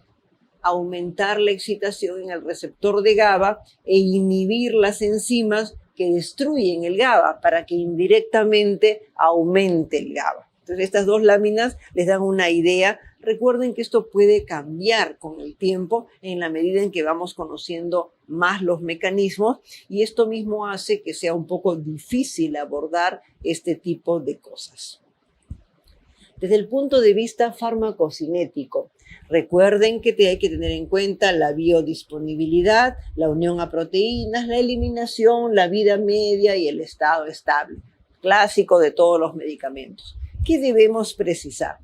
aumentar la excitación en el receptor de GABA e inhibir las enzimas que destruyen el GABA para que indirectamente aumente el GABA. Entonces, estas dos láminas les dan una idea. Recuerden que esto puede cambiar con el tiempo en la medida en que vamos conociendo más los mecanismos, y esto mismo hace que sea un poco difícil abordar este tipo de cosas. Desde el punto de vista farmacocinético, recuerden que hay que tener en cuenta la biodisponibilidad, la unión a proteínas, la eliminación, la vida media y el estado estable, clásico de todos los medicamentos. ¿Qué debemos precisar?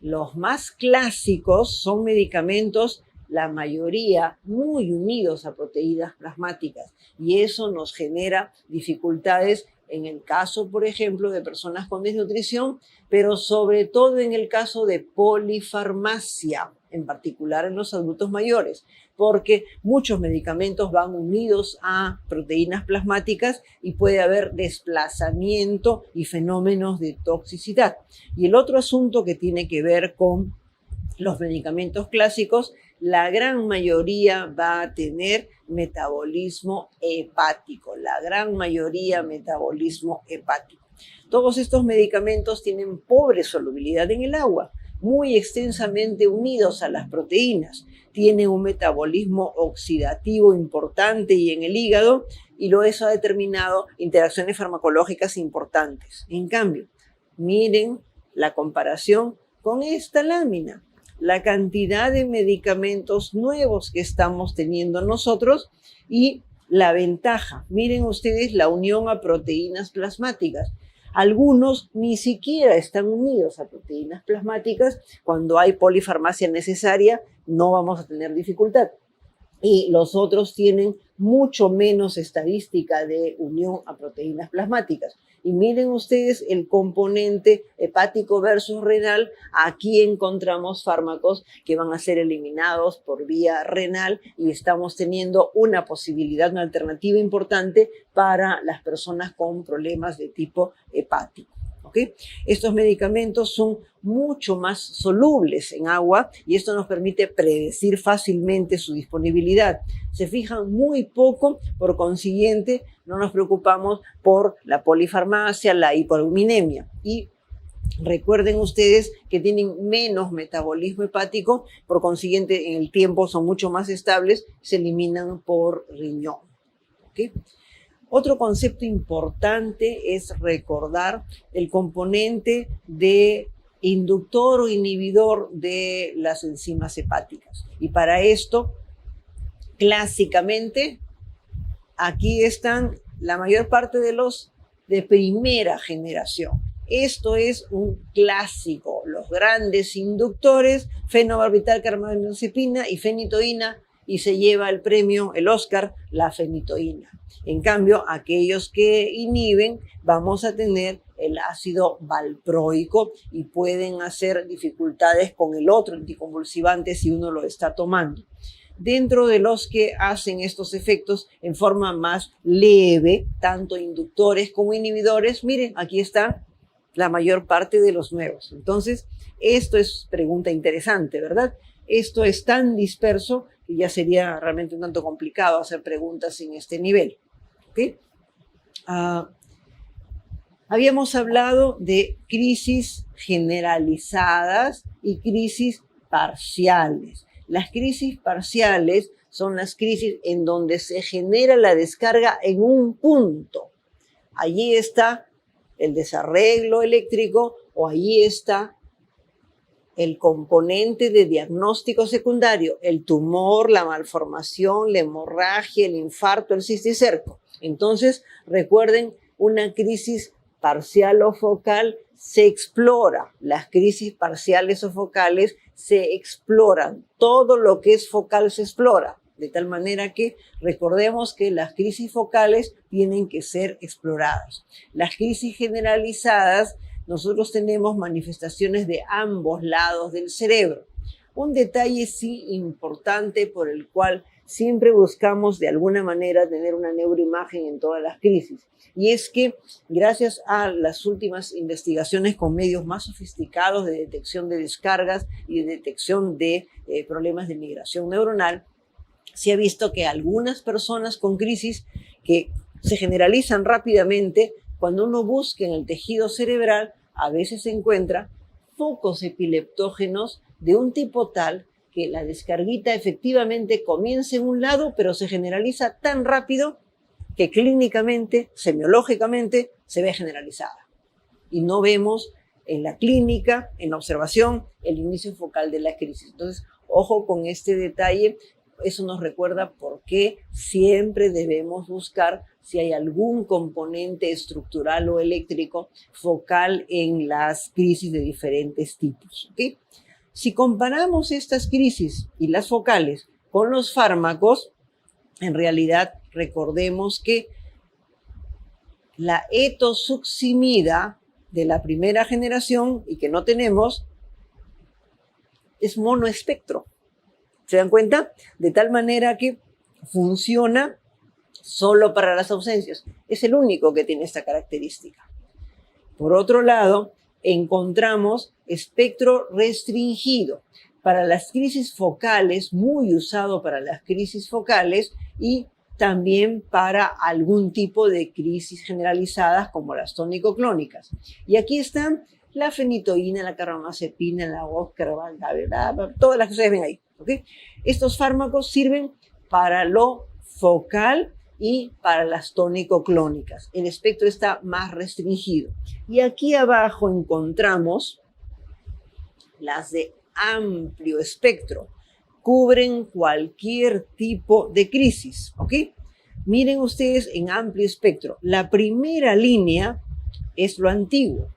Los más clásicos son medicamentos, la mayoría, muy unidos a proteínas plasmáticas, y eso nos genera dificultades en el caso, por ejemplo, de personas con desnutrición, pero sobre todo en el caso de polifarmacia, en particular en los adultos mayores, porque muchos medicamentos van unidos a proteínas plasmáticas y puede haber desplazamiento y fenómenos de toxicidad. Y el otro asunto que tiene que ver con los medicamentos clásicos, la gran mayoría va a tener metabolismo hepático, la gran mayoría metabolismo hepático. Todos estos medicamentos tienen pobre solubilidad en el agua, muy extensamente unidos a las proteínas, tienen un metabolismo oxidativo importante y en el hígado, y eso ha determinado interacciones farmacológicas importantes. En cambio, miren la comparación con esta lámina, la cantidad de medicamentos nuevos que estamos teniendo nosotros y la ventaja. Miren ustedes la unión a proteínas plasmáticas. Algunos ni siquiera están unidos a proteínas plasmáticas. Cuando hay polifarmacia necesaria, no vamos a tener dificultad. Y los otros tienen mucho menos estadística de unión a proteínas plasmáticas. Y miren ustedes el componente hepático versus renal. Aquí encontramos fármacos que van a ser eliminados por vía renal y estamos teniendo una posibilidad, una alternativa importante para las personas con problemas de tipo hepático. ¿ok? Estos medicamentos son mucho más solubles en agua y esto nos permite predecir fácilmente su disponibilidad. Se fijan muy poco, por consiguiente, no nos preocupamos por la polifarmacia, la hipoaluminemia. Y recuerden ustedes que tienen menos metabolismo hepático, por consiguiente, en el tiempo son mucho más estables, se eliminan por riñón, ¿ok? Otro concepto importante es recordar el componente de inductor o inhibidor de las enzimas hepáticas. Y para esto, clásicamente, aquí están la mayor parte de los de primera generación. Esto es un clásico, los grandes inductores, fenobarbital, carbamazepina y fenitoína, y se lleva el premio, el Oscar, la fenitoína. En cambio, aquellos que inhiben, vamos a tener el ácido valproico y pueden hacer dificultades con el otro anticonvulsivante si uno lo está tomando. Dentro de los que hacen estos efectos en forma más leve, tanto inductores como inhibidores, miren, aquí está la mayor parte de los nuevos. Entonces, esto es pregunta interesante, ¿verdad? Esto es tan disperso que ya sería realmente un tanto complicado hacer preguntas en este nivel. ¿Okay? Habíamos hablado de crisis generalizadas y crisis parciales. Las crisis parciales son las crisis en donde se genera la descarga en un punto. Allí está el desarreglo eléctrico o allí está el componente de diagnóstico secundario, el tumor, la malformación, la hemorragia, el infarto, el cisticerco. Entonces, recuerden, una crisis parcial o focal se explora. Las crisis parciales o focales se exploran. Todo lo que es focal se explora. De tal manera que recordemos que las crisis focales tienen que ser exploradas. Las crisis generalizadas, nosotros tenemos manifestaciones de ambos lados del cerebro. Un detalle sí importante por el cual siempre buscamos de alguna manera tener una neuroimagen en todas las crisis. Y es que gracias a las últimas investigaciones con medios más sofisticados de detección de descargas y de detección de problemas de migración neuronal, se ha visto que algunas personas con crisis que se generalizan rápidamente, cuando uno busca en el tejido cerebral, a veces se encuentra focos epileptógenos de un tipo tal que la descarguita efectivamente comienza en un lado, pero se generaliza tan rápido que clínicamente, semiológicamente, se ve generalizada. Y no vemos en la clínica, en la observación, el inicio focal de la crisis. Entonces, ojo con este detalle. Eso nos recuerda por qué siempre debemos buscar si hay algún componente estructural o eléctrico focal en las crisis de diferentes tipos, ¿okay? Si comparamos estas crisis y las focales con los fármacos, en realidad recordemos que la etosuximida de la primera generación y que no tenemos es monoespectro. ¿Se dan cuenta? De tal manera que funciona solo para las ausencias. Es el único que tiene esta característica. Por otro lado, encontramos espectro restringido para las crisis focales, muy usado para las crisis focales y también para algún tipo de crisis generalizadas como las tónico-clónicas. Y aquí están la fenitoína, la carbamazepina, la Oscar, todas las que ustedes ven ahí. ¿Okay? Estos fármacos sirven para lo focal y para las tónico-clónicas. El espectro está más restringido. Y aquí abajo encontramos las de amplio espectro. Cubren cualquier tipo de crisis. ¿Ok? Miren ustedes en amplio espectro. La primera línea es lo antiguo.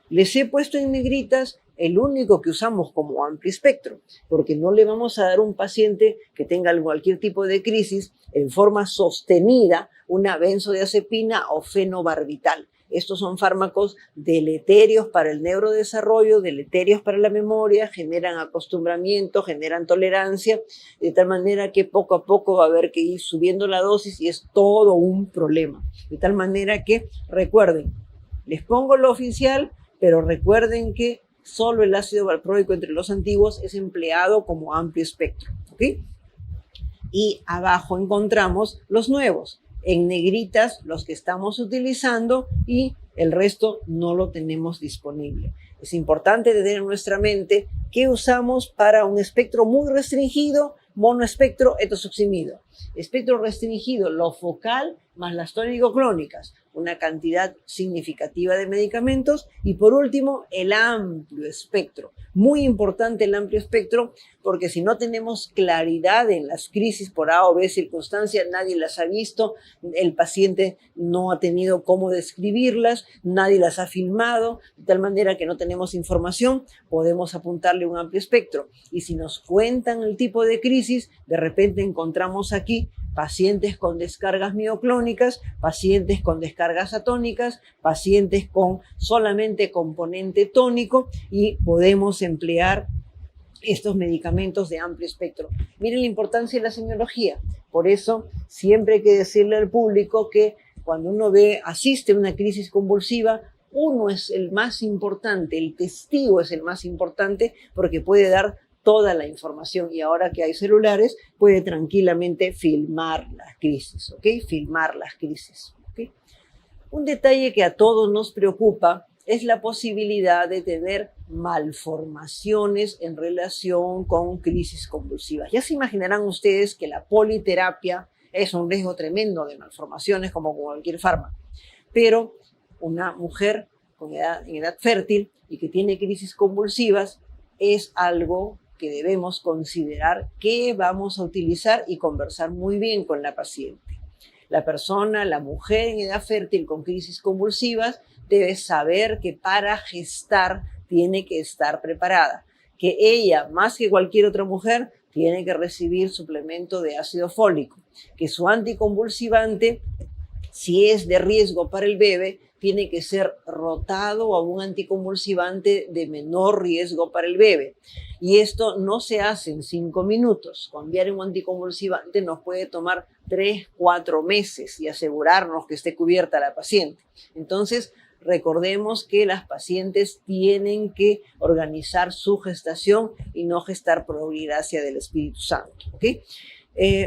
Les he puesto en negritas el único que usamos como amplio espectro, porque no le vamos a dar a un paciente que tenga cualquier tipo de crisis en forma sostenida una benzodiazepina o fenobarbital. Estos son fármacos deleterios para el neurodesarrollo, deleterios para la memoria, generan acostumbramiento, generan tolerancia, de tal manera que poco a poco va a haber que ir subiendo la dosis y es todo un problema. De tal manera que, recuerden, Les pongo lo oficial, pero recuerden que solo el ácido valproico entre los antiguos es empleado como amplio espectro, ¿ok? Y abajo encontramos los nuevos, en negritas los que estamos utilizando y el resto no lo tenemos disponible. Es importante tener en nuestra mente que usamos para un espectro muy restringido, monoespectro etosuximido. Espectro restringido, lo focal más las tónico-clónicas, una cantidad significativa de medicamentos. Y por último, el amplio espectro. Muy importante el amplio espectro, porque si no tenemos claridad en las crisis por A o B circunstancias, nadie las ha visto, el paciente no ha tenido cómo describirlas, nadie las ha filmado, de tal manera que no tenemos información, podemos apuntarle un amplio espectro. Y si nos cuentan el tipo de crisis, de repente encontramos aquí pacientes con descargas mioclónicas, pacientes con descargas atónicas, pacientes con solamente componente tónico y podemos emplear estos medicamentos de amplio espectro. Miren la importancia de la semiología. Por eso siempre hay que decirle al público que cuando uno asiste a una crisis convulsiva, uno es el más importante, el testigo es el más importante porque puede dar toda la información y ahora que hay celulares puede tranquilamente filmar las crisis, ¿ok? Filmar las crisis, ¿ok? Un detalle que a todos nos preocupa es la posibilidad de tener malformaciones en relación con crisis convulsivas. Ya se imaginarán ustedes que la politerapia es un riesgo tremendo de malformaciones como con cualquier fármaco, pero una mujer en edad fértil y que tiene crisis convulsivas es algo que debemos considerar que vamos a utilizar y conversar muy bien con la paciente. La persona, la mujer en edad fértil con crisis convulsivas debe saber que para gestar tiene que estar preparada, que ella, más que cualquier otra mujer, tiene que recibir suplemento de ácido fólico, que su anticonvulsivante, si es de riesgo para el bebé, tiene que ser rotado a un anticonvulsivante de menor riesgo para el bebé. Y esto no se hace en 5 minutos. Cambiar un anticonvulsivante nos puede tomar 3, 4 meses y asegurarnos que esté cubierta la paciente. Entonces, recordemos que las pacientes tienen que organizar su gestación y no gestar por gracia del Espíritu Santo, ¿okay?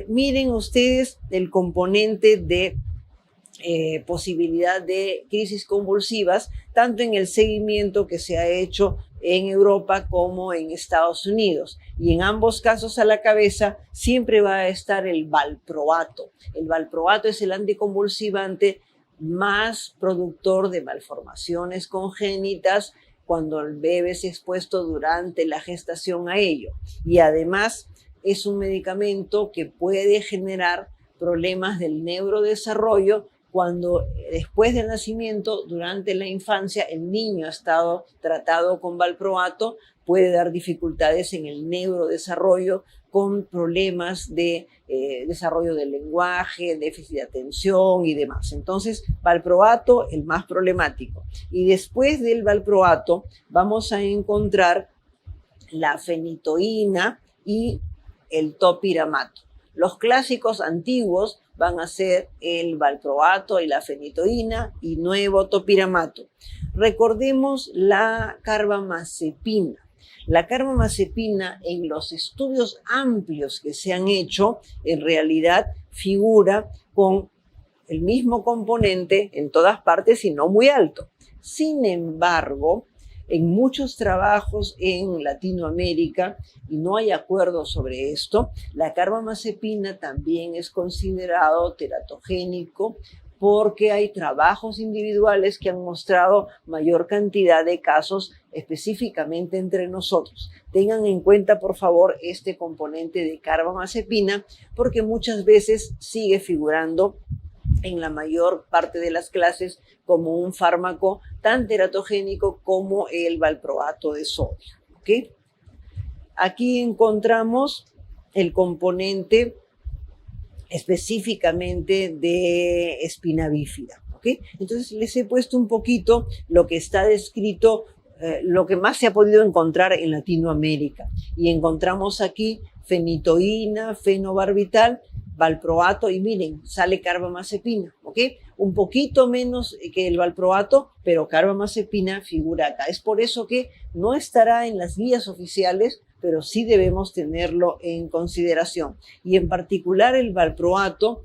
Miren ustedes el componente de posibilidad de crisis convulsivas, tanto en el seguimiento que se ha hecho en Europa como en Estados Unidos. Y en ambos casos a la cabeza siempre va a estar el valproato. El valproato es el anticonvulsivante más productor de malformaciones congénitas cuando el bebé es expuesto durante la gestación a ello. Y además es un medicamento que puede generar problemas del neurodesarrollo cuando después del nacimiento, durante la infancia, el niño ha estado tratado con valproato, puede dar dificultades en el neurodesarrollo con problemas de desarrollo del lenguaje, déficit de atención y demás. Entonces, valproato, el más problemático. Y después del valproato vamos a encontrar la fenitoína y el topiramato. Los clásicos antiguos van a ser el valproato y la fenitoína y nuevo topiramato. Recordemos la carbamazepina. La carbamazepina en los estudios amplios que se han hecho, en realidad figura con el mismo componente en todas partes y no muy alto. Sin embargo, en muchos trabajos en Latinoamérica, y no hay acuerdo sobre esto, la carbamazepina también es considerado teratogénico porque hay trabajos individuales que han mostrado mayor cantidad de casos específicamente entre nosotros. Tengan en cuenta, por favor, este componente de carbamazepina porque muchas veces sigue figurando en la mayor parte de las clases como un fármaco tan teratogénico como el valproato de sodio, ¿okay? Aquí encontramos el componente específicamente de espina bífida, ¿okay? Entonces les he puesto un poquito lo que está descrito, lo que más se ha podido encontrar en Latinoamérica. Y encontramos aquí fenitoína, fenobarbital, valproato y miren, sale carbamazepina, ¿ok? un poquito menos que el valproato, pero carbamazepina figura acá. Es por eso que no estará en las guías oficiales, pero sí debemos tenerlo en consideración. Y en particular el valproato,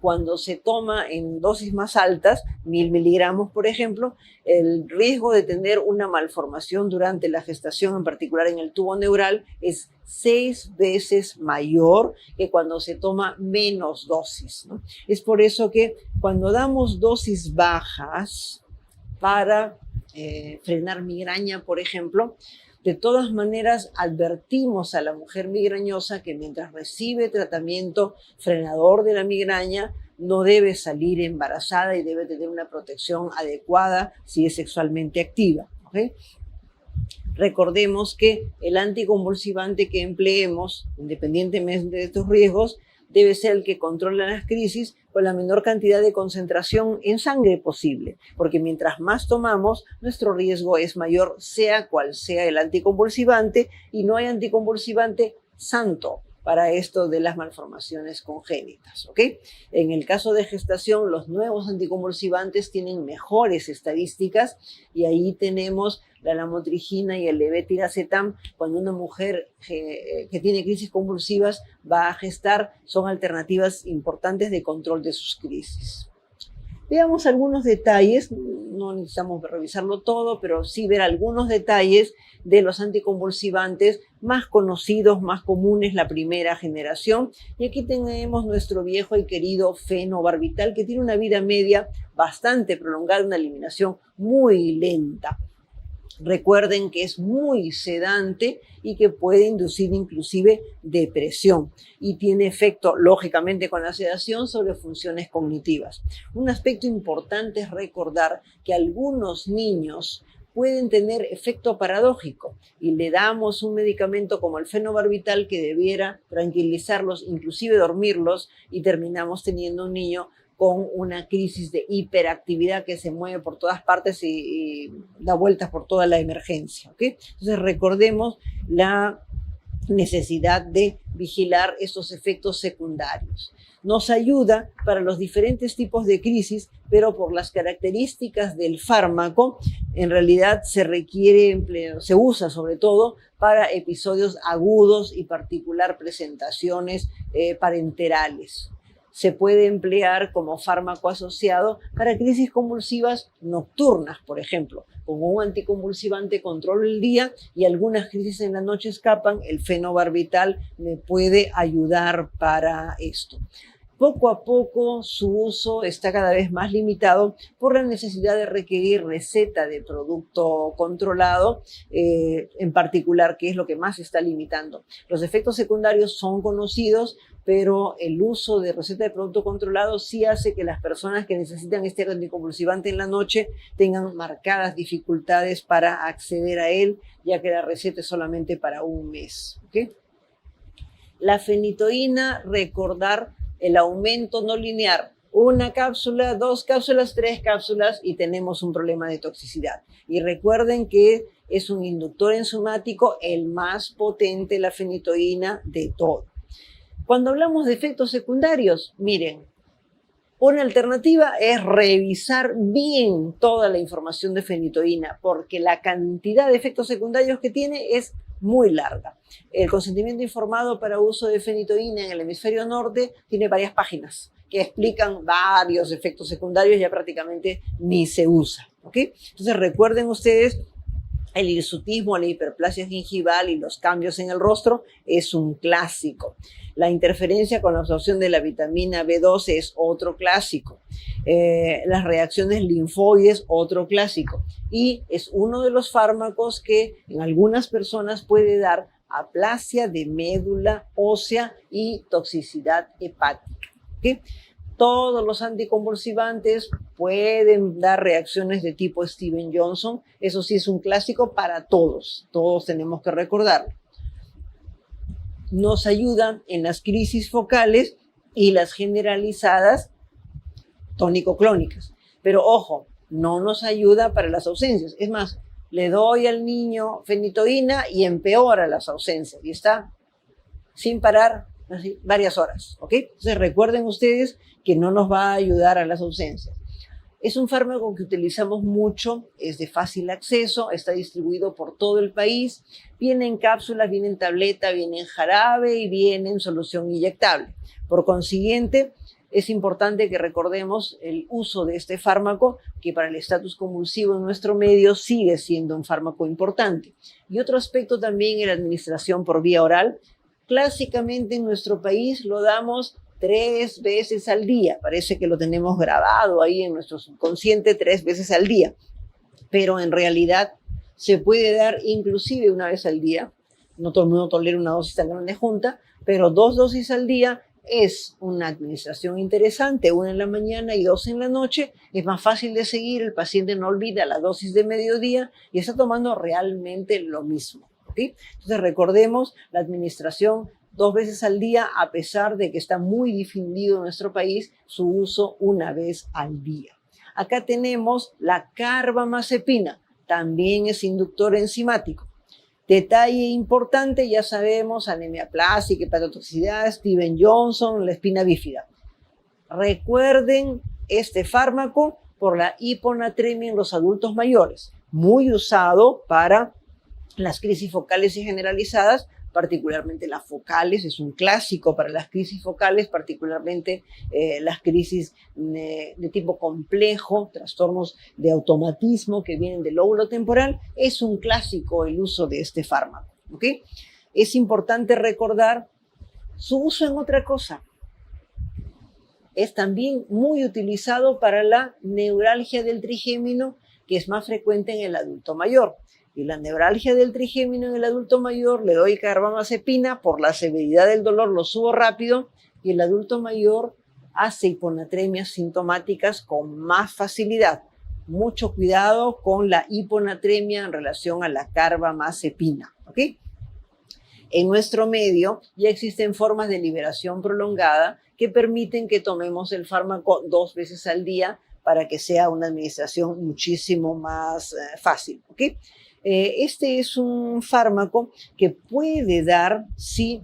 cuando se toma en dosis más altas, 1000 miligramos por ejemplo, el riesgo de tener una malformación durante la gestación, en particular en el tubo neural, es 6 veces mayor que cuando se toma menos dosis, ¿no? Es por eso que cuando damos dosis bajas para frenar migraña, por ejemplo, de todas maneras, advertimos a la mujer migrañosa que mientras recibe tratamiento frenador de la migraña, no debe salir embarazada y debe tener una protección adecuada si es sexualmente activa, ¿okay? Recordemos que el anticonvulsivante que empleemos, independientemente de estos riesgos, debe ser el que controla las crisis con la menor cantidad de concentración en sangre posible, porque mientras más tomamos, nuestro riesgo es mayor, sea cual sea el anticonvulsivante, y no hay anticonvulsivante santo para esto de las malformaciones congénitas, ¿ok? En el caso de gestación, los nuevos anticonvulsivantes tienen mejores estadísticas y ahí tenemos la lamotrigina y el levetiracetam. Cuando una mujer que tiene crisis convulsivas va a gestar, son alternativas importantes de control de sus crisis. Veamos algunos detalles, no necesitamos revisarlo todo, pero sí ver algunos detalles de los anticonvulsivantes más conocidos, más comunes, la primera generación. Y aquí tenemos nuestro viejo y querido fenobarbital, que tiene una vida media bastante prolongada, una eliminación muy lenta. Recuerden que es muy sedante y que puede inducir inclusive depresión y tiene efecto, lógicamente, con la sedación sobre funciones cognitivas. Un aspecto importante es recordar que algunos niños pueden tener efecto paradójico y le damos un medicamento como el fenobarbital que debiera tranquilizarlos, inclusive dormirlos, y terminamos teniendo un niño con una crisis de hiperactividad que se mueve por todas partes y da vueltas por toda la emergencia, ¿okay? Entonces recordemos la necesidad de vigilar estos efectos secundarios. Nos ayuda para los diferentes tipos de crisis, pero por las características del fármaco, en realidad se requiere empleo, se usa sobre todo para episodios agudos y particular presentaciones parenterales. Se puede emplear como fármaco asociado para crisis convulsivas nocturnas, por ejemplo. Como un anticonvulsivante controla el día y algunas crisis en la noche escapan, el fenobarbital me puede ayudar para esto. Poco a poco su uso está cada vez más limitado por la necesidad de requerir receta de producto controlado, en particular, que es lo que más se está limitando. Los efectos secundarios son conocidos, pero el uso de receta de producto controlado sí hace que las personas que necesitan este anticonvulsivante en la noche tengan marcadas dificultades para acceder a él, ya que la receta es solamente para un mes, ¿okay? La fenitoína, recordar el aumento no lineal. Una cápsula, 2 cápsulas, 3 cápsulas y tenemos un problema de toxicidad. Y recuerden que es un inductor enzimático, el más potente, la fenitoína, de todo. Cuando hablamos de efectos secundarios, miren, una alternativa es revisar bien toda la información de fenitoína, porque la cantidad de efectos secundarios que tiene es muy larga. El consentimiento informado para uso de fenitoína en el hemisferio norte tiene varias páginas que explican varios efectos secundarios, ya prácticamente ni se usa, ¿ok? Entonces recuerden ustedes, el hirsutismo, la hiperplasia gingival y los cambios en el rostro es un clásico. La interferencia con la absorción de la vitamina B12 es otro clásico. Las reacciones linfoides, otro clásico. Y es uno de los fármacos que en algunas personas puede dar aplasia de médula ósea y toxicidad hepática, ¿okay? Todos los anticonvulsivantes pueden dar reacciones de tipo Steven Johnson. Eso sí es un clásico para todos. Todos tenemos que recordarlo. Nos ayudan en las crisis focales y las generalizadas tónico-clónicas. Pero ojo, no nos ayuda para las ausencias. Es más, le doy al niño fenitoína y empeora las ausencias. Y está sin parar así, varias horas, ¿ok? Entonces recuerden ustedes que no nos va a ayudar a las ausencias. Es un fármaco que utilizamos mucho, es de fácil acceso, está distribuido por todo el país, viene en cápsulas, viene en tableta, viene en jarabe y viene en solución inyectable. Por consiguiente, es importante que recordemos el uso de este fármaco, que para el estatus convulsivo en nuestro medio sigue siendo un fármaco importante. Y otro aspecto también es la administración por vía oral. Clásicamente en nuestro país lo damos 3 veces al día. Parece que lo tenemos grabado ahí en nuestro subconsciente 3 veces al día. Pero en realidad se puede dar inclusive una vez al día. No todo el mundo tolera una dosis tan grande junta, pero 2 dosis al día es una administración interesante, 1 en la mañana y 2 en la noche. Es más fácil de seguir, el paciente no olvida la dosis de mediodía y está tomando realmente lo mismo. ¿Okay? Entonces recordemos la administración 2 veces al día, a pesar de que está muy difundido en nuestro país su uso 1 vez al día. Acá tenemos la carbamazepina, también es inductor enzimático. Detalle importante, ya sabemos, anemia plástica, hepatotoxicidad, Steven-Johnson, la espina bífida. Recuerden este fármaco por la hiponatremia en los adultos mayores, muy usado para las crisis focales y generalizadas, particularmente las focales, es un clásico para las crisis focales, particularmente las crisis de tipo complejo, trastornos de automatismo que vienen del lóbulo temporal, es un clásico el uso de este fármaco. ¿Okay? Es importante recordar su uso en otra cosa. Es también muy utilizado para la neuralgia del trigémino, que es más frecuente en el adulto mayor. Y la neuralgia del trigémino en el adulto mayor, le doy carbamazepina, por la severidad del dolor lo subo rápido, y el adulto mayor hace hiponatremias sintomáticas con más facilidad. Mucho cuidado con la hiponatremia en relación a la carbamazepina, ¿ok? En nuestro medio ya existen formas de liberación prolongada que permiten que tomemos el fármaco 2 veces al día para que sea una administración muchísimo más fácil, ¿ok? Este es un fármaco que puede dar, sí,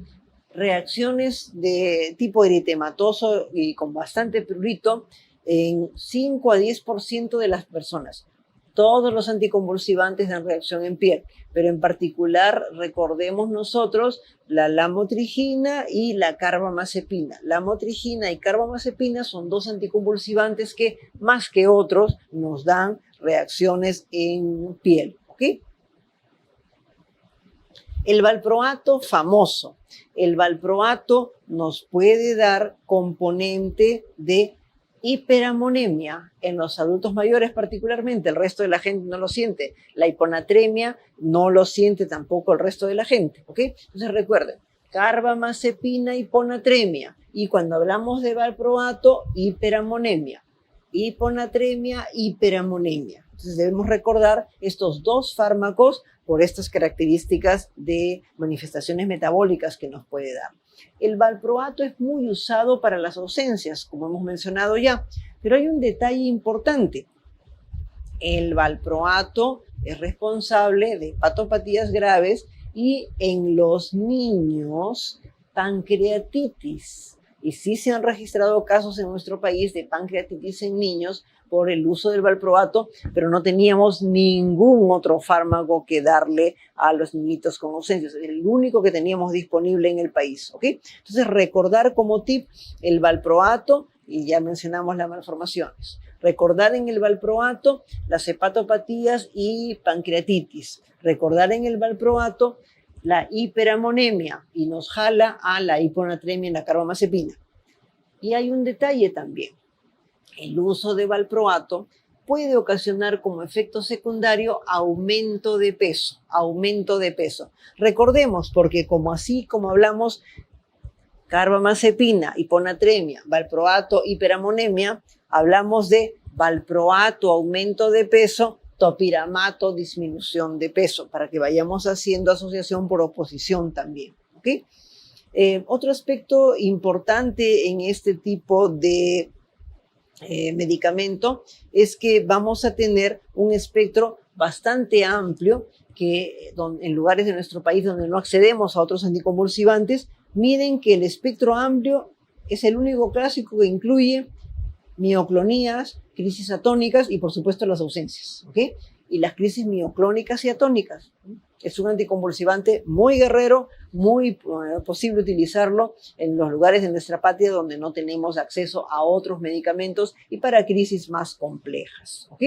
reacciones de tipo eritematoso y con bastante prurito en 5 a 10% de las personas. Todos los anticonvulsivantes dan reacción en piel, pero en particular recordemos nosotros la lamotrigina y la carbamazepina. Lamotrigina y carbamazepina son 2 anticonvulsivantes que más que otros nos dan reacciones en piel, ¿ok? El valproato famoso. El valproato nos puede dar componente de hiperamonemia en los adultos mayores particularmente. El resto de la gente no lo siente. La hiponatremia no lo siente tampoco el resto de la gente. ¿Ok? Entonces recuerden, carbamazepina, hiponatremia. Y cuando hablamos de valproato, hiperamonemia. Hiponatremia, hiperamonemia. Entonces debemos recordar estos 2 fármacos por estas características de manifestaciones metabólicas que nos puede dar. El valproato es muy usado para las ausencias, como hemos mencionado ya, pero hay un detalle importante. El valproato es responsable de hepatopatías graves y en los niños pancreatitis. Y sí se han registrado casos en nuestro país de pancreatitis en niños por el uso del valproato, pero no teníamos ningún otro fármaco que darle a los niñitos con ausencias. Era el único que teníamos disponible en el país, ¿ok? Entonces, recordar como tip el valproato, y ya mencionamos las malformaciones. Recordar en el valproato las hepatopatías y pancreatitis. Recordar en el valproato la hiperamonemia y nos jala a la hiponatremia en la carbamazepina. Y hay un detalle también. El uso de valproato puede ocasionar como efecto secundario aumento de peso, Recordemos, porque como hablamos, carbamazepina, hiponatremia, valproato, hiperamonemia, hablamos de valproato, aumento de peso, topiramato, disminución de peso, para que vayamos haciendo asociación por oposición también, ¿ok? Otro aspecto importante en este tipo de medicamento es que vamos a tener un espectro bastante amplio que en lugares de nuestro país donde no accedemos a otros anticonvulsivantes, Miren que el espectro amplio es el único clásico que incluye mioclonías, crisis atónicas y por supuesto las ausencias, ¿ok? Y las crisis mioclónicas y atónicas. Es un anticonvulsivante muy guerrero, muy posible utilizarlo en los lugares de nuestra patria donde no tenemos acceso a otros medicamentos y para crisis más complejas, ¿ok?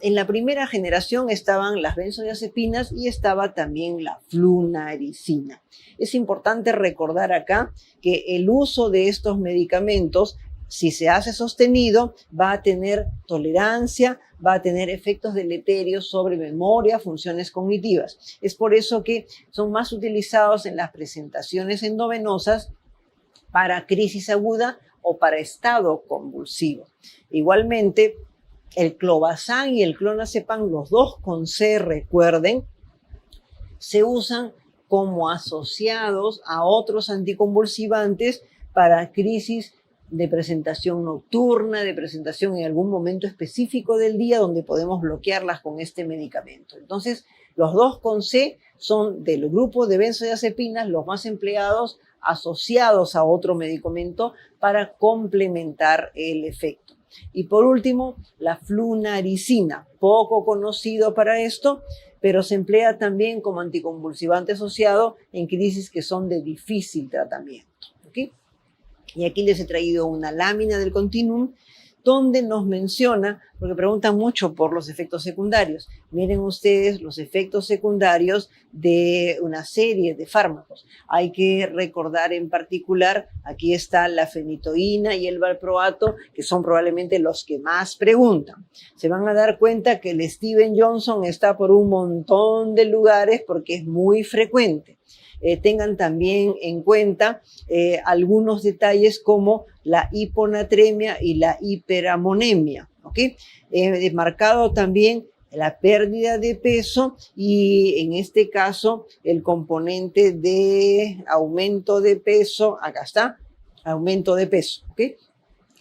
En la primera generación estaban las benzodiazepinas y estaba también la flunaricina. Es importante recordar acá que el uso de estos medicamentos, si se hace sostenido, va a tener tolerancia, va a tener efectos deleterios sobre memoria, funciones cognitivas. Es por eso que son más utilizados en las presentaciones endovenosas para crisis aguda o para estado convulsivo. Igualmente, el clobazam y el clonazepam, los dos con C, recuerden, se usan como asociados a otros anticonvulsivantes para crisis de presentación nocturna, de presentación en algún momento específico del día donde podemos bloquearlas con este medicamento. Entonces, los dos con C son del grupo de benzodiazepinas los más empleados asociados a otro medicamento para complementar el efecto. Y por último, la flunaricina, poco conocido para esto, pero se emplea también como anticonvulsivante asociado en crisis que son de difícil tratamiento, ¿ok? Y aquí les he traído una lámina del continuum donde nos menciona, porque preguntan mucho por los efectos secundarios. Miren ustedes los efectos secundarios de una serie de fármacos. Hay que recordar en particular, aquí está la fenitoína y el valproato, que son probablemente los que más preguntan. Se van a dar cuenta que el Steven Johnson está por un montón de lugares porque es muy frecuente. Tengan también en cuenta algunos detalles como la hiponatremia y la hiperamonemia, ¿ok? Marcado también la pérdida de peso y en este caso el componente de aumento de peso, acá está, aumento de peso, ¿ok?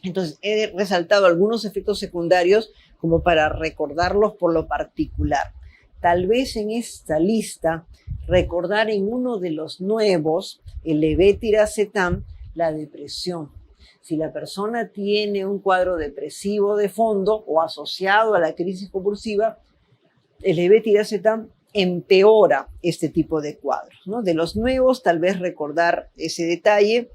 Entonces he resaltado algunos efectos secundarios como para recordarlos por lo particular. Tal vez en esta lista recordar en uno de los nuevos, el levetiracetam, la depresión. Si la persona tiene un cuadro depresivo de fondo o asociado a la crisis convulsiva, el levetiracetam empeora este tipo de cuadros, ¿no? De los nuevos, tal vez recordar ese detalle,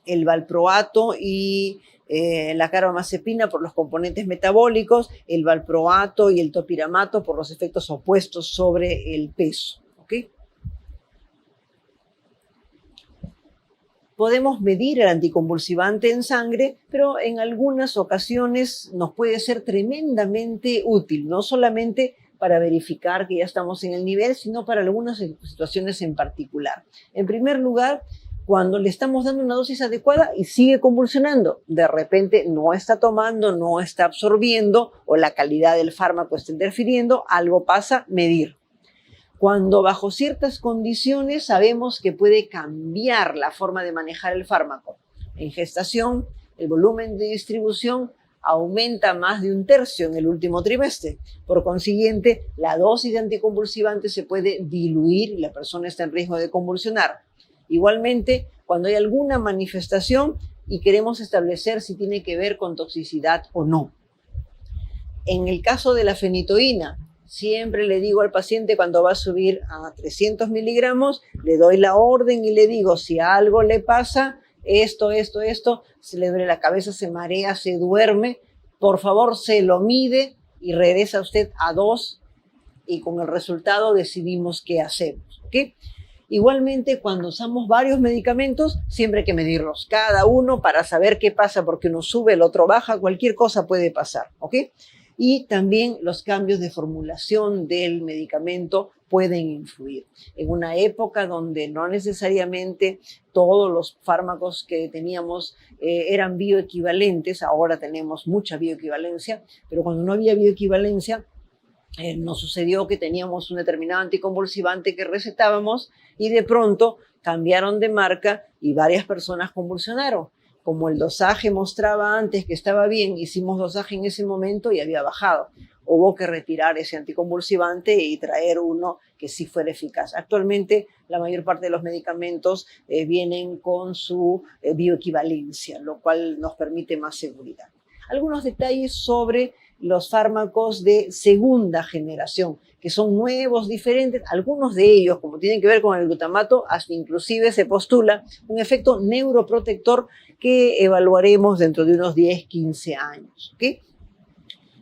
el valproato y la carbamazepina por los componentes metabólicos, el valproato y el topiramato por los efectos opuestos sobre el peso, ¿ok? Podemos medir el anticonvulsivante en sangre, pero en algunas ocasiones nos puede ser tremendamente útil, no solamente para verificar que ya estamos en el nivel, sino para algunas situaciones en particular. En primer lugar, cuando le estamos dando una dosis adecuada y sigue convulsionando, de repente no está tomando, no está absorbiendo o la calidad del fármaco está interfiriendo, algo pasa, medir. Cuando bajo ciertas condiciones sabemos que puede cambiar la forma de manejar el fármaco. En gestación, el volumen de distribución aumenta más de 1/3 en el último trimestre. Por consiguiente, la dosis de anticonvulsivante se puede diluir y la persona está en riesgo de convulsionar. Igualmente, cuando hay alguna manifestación y queremos establecer si tiene que ver con toxicidad o no. En el caso de la fenitoína, siempre le digo al paciente cuando va a subir a 300 miligramos, le doy la orden y le digo si algo le pasa, esto, se le duele la cabeza, se marea, se duerme, por favor se lo mide y regresa usted a 2 y con el resultado decidimos qué hacemos, ¿ok? Igualmente, cuando usamos varios medicamentos, siempre hay que medirlos, cada uno para saber qué pasa, porque uno sube, el otro baja, cualquier cosa puede pasar, ¿ok? Y también los cambios de formulación del medicamento pueden influir. En una época donde no necesariamente todos los fármacos que teníamos eran bioequivalentes, ahora tenemos mucha bioequivalencia, pero cuando no había bioequivalencia, nos sucedió que teníamos un determinado anticonvulsivante que recetábamos y de pronto cambiaron de marca y varias personas convulsionaron. como el dosaje mostraba antes que estaba bien, hicimos dosaje en ese momento y había bajado. Hubo que retirar ese anticonvulsivante y traer uno que sí fuera eficaz. Actualmente, la mayor parte de los medicamentos vienen con su bioequivalencia, lo cual nos permite más seguridad. Algunos detalles sobre los fármacos de segunda generación, que son nuevos, diferentes. Algunos de ellos, como tienen que ver con el glutamato, hasta inclusive se postula un efecto neuroprotector que evaluaremos dentro de unos 10, 15 años. ¿Okay?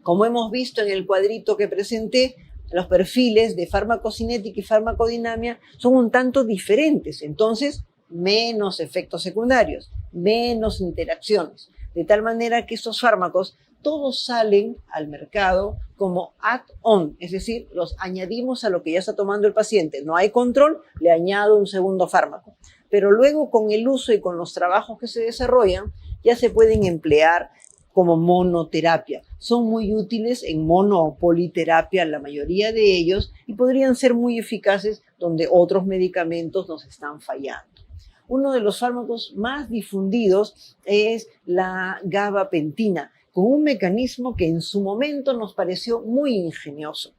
Como hemos visto en el cuadrito que presenté, los perfiles de farmacocinética y farmacodinamia son un tanto diferentes. Entonces, menos efectos secundarios, menos interacciones. De tal manera que estos fármacos todos salen al mercado como add-on, es decir, los añadimos a lo que ya está tomando el paciente. No hay control, le añado un segundo fármaco. Pero luego con el uso y con los trabajos que se desarrollan, ya se pueden emplear como monoterapia. Son muy útiles en mono o politerapia la mayoría de ellos y podrían ser muy eficaces donde otros medicamentos nos están fallando. Uno de los fármacos más difundidos es la gabapentina, con un mecanismo que en su momento nos pareció muy ingenioso.